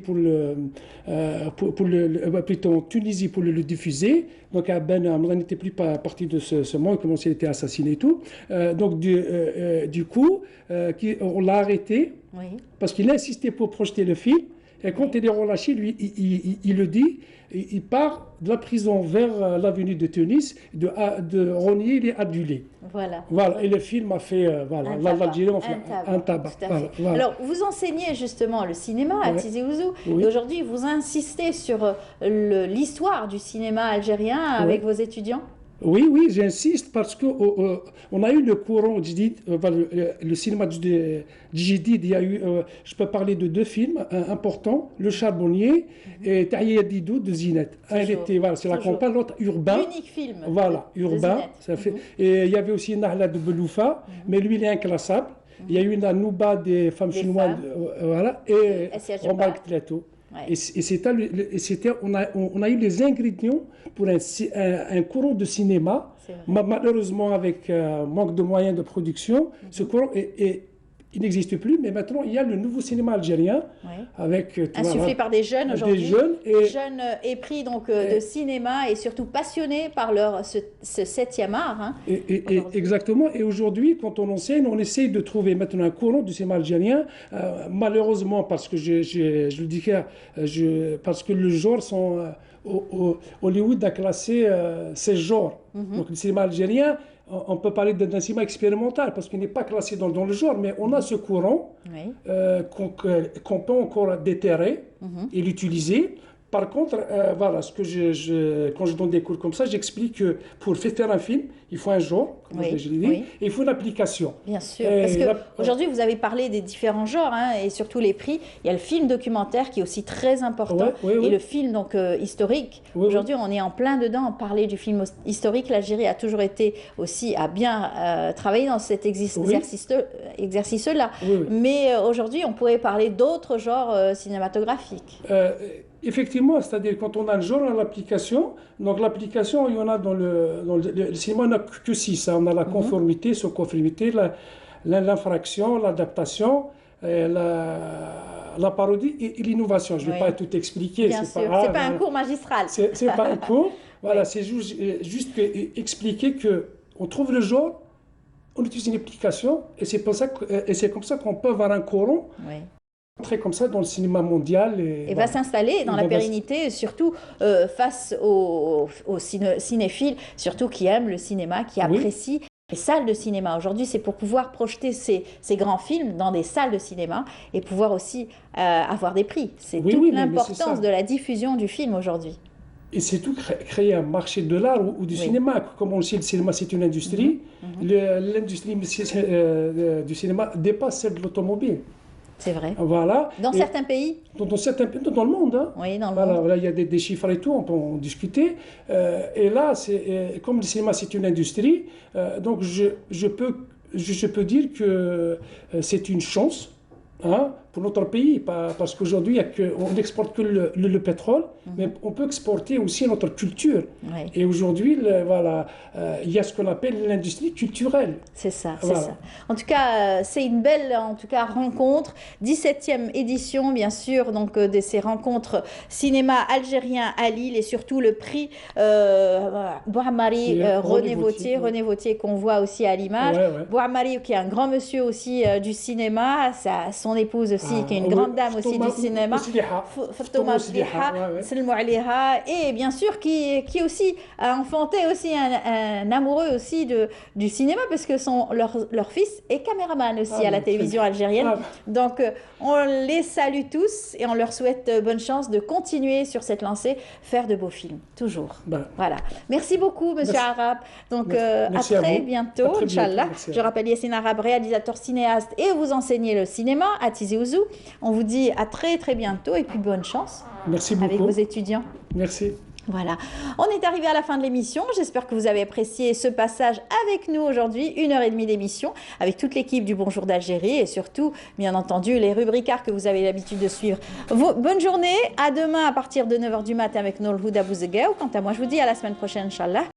plutôt en Tunisie pour le diffuser, donc Abben Ramadan n'était plus partie de ce monde, comme il était assassiné et tout. Donc du coup, on l'a arrêté, parce qu'il a insisté pour projeter le film. Et quand il est relâché, lui, il le dit, il part de la prison vers l'avenue de Tunis, de rogner les adulés. Voilà. Et le film a fait, l'Algérie a fait un tabac. Voilà. Alors, vous enseignez justement le cinéma à Tizi Ouzou, et aujourd'hui, vous insistez sur l'histoire du cinéma algérien avec vos étudiants. Oui, j'insiste parce qu'on a eu le courant le cinéma du Jadid. Il y a eu, je peux parler de 2 films importants, Le Charbonnier et Tahia Didou de Zinette. Un était, c'est la campagne, l'autre urbain. Unique film. Urbain. Ça fait, et il y avait aussi Nahla de Beloufa, mais lui il est inclassable. Il y a eu la Nouba des femmes chinoises, et Romain Tleto. On a eu les ingrédients pour un courant de cinéma. Malheureusement, avec manque de moyens de production, ce courant il n'existe plus, mais maintenant il y a le nouveau cinéma algérien avec insufflé par des jeunes aujourd'hui, jeunes épris donc de cinéma et surtout passionnés par ce 7e art. Exactement. Et aujourd'hui, quand on enseigne, on essaye de trouver maintenant un courant du cinéma algérien. Malheureusement, parce que je le dis parce que le genre sont Hollywood a classé 16 genres. Donc le cinéma algérien, on peut parler d'un cinéma expérimental parce qu'il n'est pas classé dans le genre, mais on a ce courant qu'on peut encore déterrer et l'utiliser. Par contre, ce que quand je donne des cours comme ça, j'explique que pour faire un film, il faut un genre, comme je l'ai dit, et il faut une application. Bien sûr, parce qu'aujourd'hui, vous avez parlé des différents genres, et surtout les prix. Il y a le film documentaire qui est aussi très important, et le film donc, historique. Aujourd'hui, on est en plein dedans, on parlait du film historique. L'Algérie a toujours été aussi à bien travailler dans cet exercice-là. Mais aujourd'hui, on pourrait parler d'autres genres cinématographiques. Effectivement, c'est-à-dire quand on a le genre, on a l'application. Donc l'application, il y en a dans le cinéma, on n'a que 6. On a la conformité, sous-conformité, l'infraction, l'adaptation, la parodie et l'innovation. Je ne vais pas tout expliquer. Bien sûr, ce n'est pas un cours magistral. C'est pas un cours. Voilà, c'est juste expliquer qu'on trouve le genre, on utilise une application et c'est comme ça qu'on peut avoir un courant. Très comme ça dans le cinéma mondial. Et va s'installer dans la pérennité, surtout face aux cinéphiles, surtout qui aiment le cinéma, qui apprécient les salles de cinéma. Aujourd'hui, c'est pour pouvoir projeter ces grands films dans des salles de cinéma et pouvoir aussi avoir des prix. C'est toute l'importance de la diffusion du film aujourd'hui. Et c'est tout créer un marché de l'art ou du cinéma. Comme on le sait, le cinéma, c'est une industrie. L'industrie du cinéma dépasse celle de l'automobile. C'est vrai. Voilà. Dans certains pays. Dans certains pays, dans le monde. Oui, dans le monde. Voilà, il y a des chiffres et tout, on peut en discuter. Et là, comme le cinéma, c'est une industrie, donc je peux dire que c'est une chance pour notre pays, parce qu'aujourd'hui, on n'exporte que le pétrole, mais on peut exporter aussi notre culture. Et aujourd'hui, il y a ce qu'on appelle l'industrie culturelle. C'est ça, c'est ça. En tout cas, c'est une belle rencontre. 17e édition, bien sûr, donc, de ces rencontres cinéma algérien à Lille et surtout le prix Bouhamari René Vautier qu'on voit aussi à l'image. Bouhamari, qui est un grand monsieur aussi du cinéma, son épouse aussi, qui est une grande dame aussi du cinéma, Fatouma Sliha, et bien sûr qui aussi a enfanté aussi un amoureux aussi du cinéma, parce que leur fils est caméraman aussi à la télévision algérienne. Donc on les salue tous et on leur souhaite bonne chance de continuer sur cette lancée, faire de beaux films, toujours. Voilà. Merci beaucoup, Monsieur Arab. Donc à très bientôt, Inch'Allah. Je rappelle Yassine Arab, réalisateur cinéaste, et vous enseignez le cinéma à Tizi Ouzou. On vous dit à très très bientôt et puis bonne chance. Merci beaucoup. Avec vos étudiants. Merci. Voilà, on est arrivé à la fin de l'émission. J'espère que vous avez apprécié ce passage avec nous aujourd'hui, 1h30 d'émission, avec toute l'équipe du Bonjour d'Algérie et surtout, bien entendu, les rubricards que vous avez l'habitude de suivre. Bonne journée, à demain à partir de 9h du matin avec Nour Houda Bouzegaou. Quant à moi, je vous dis à la semaine prochaine, Inch'Allah.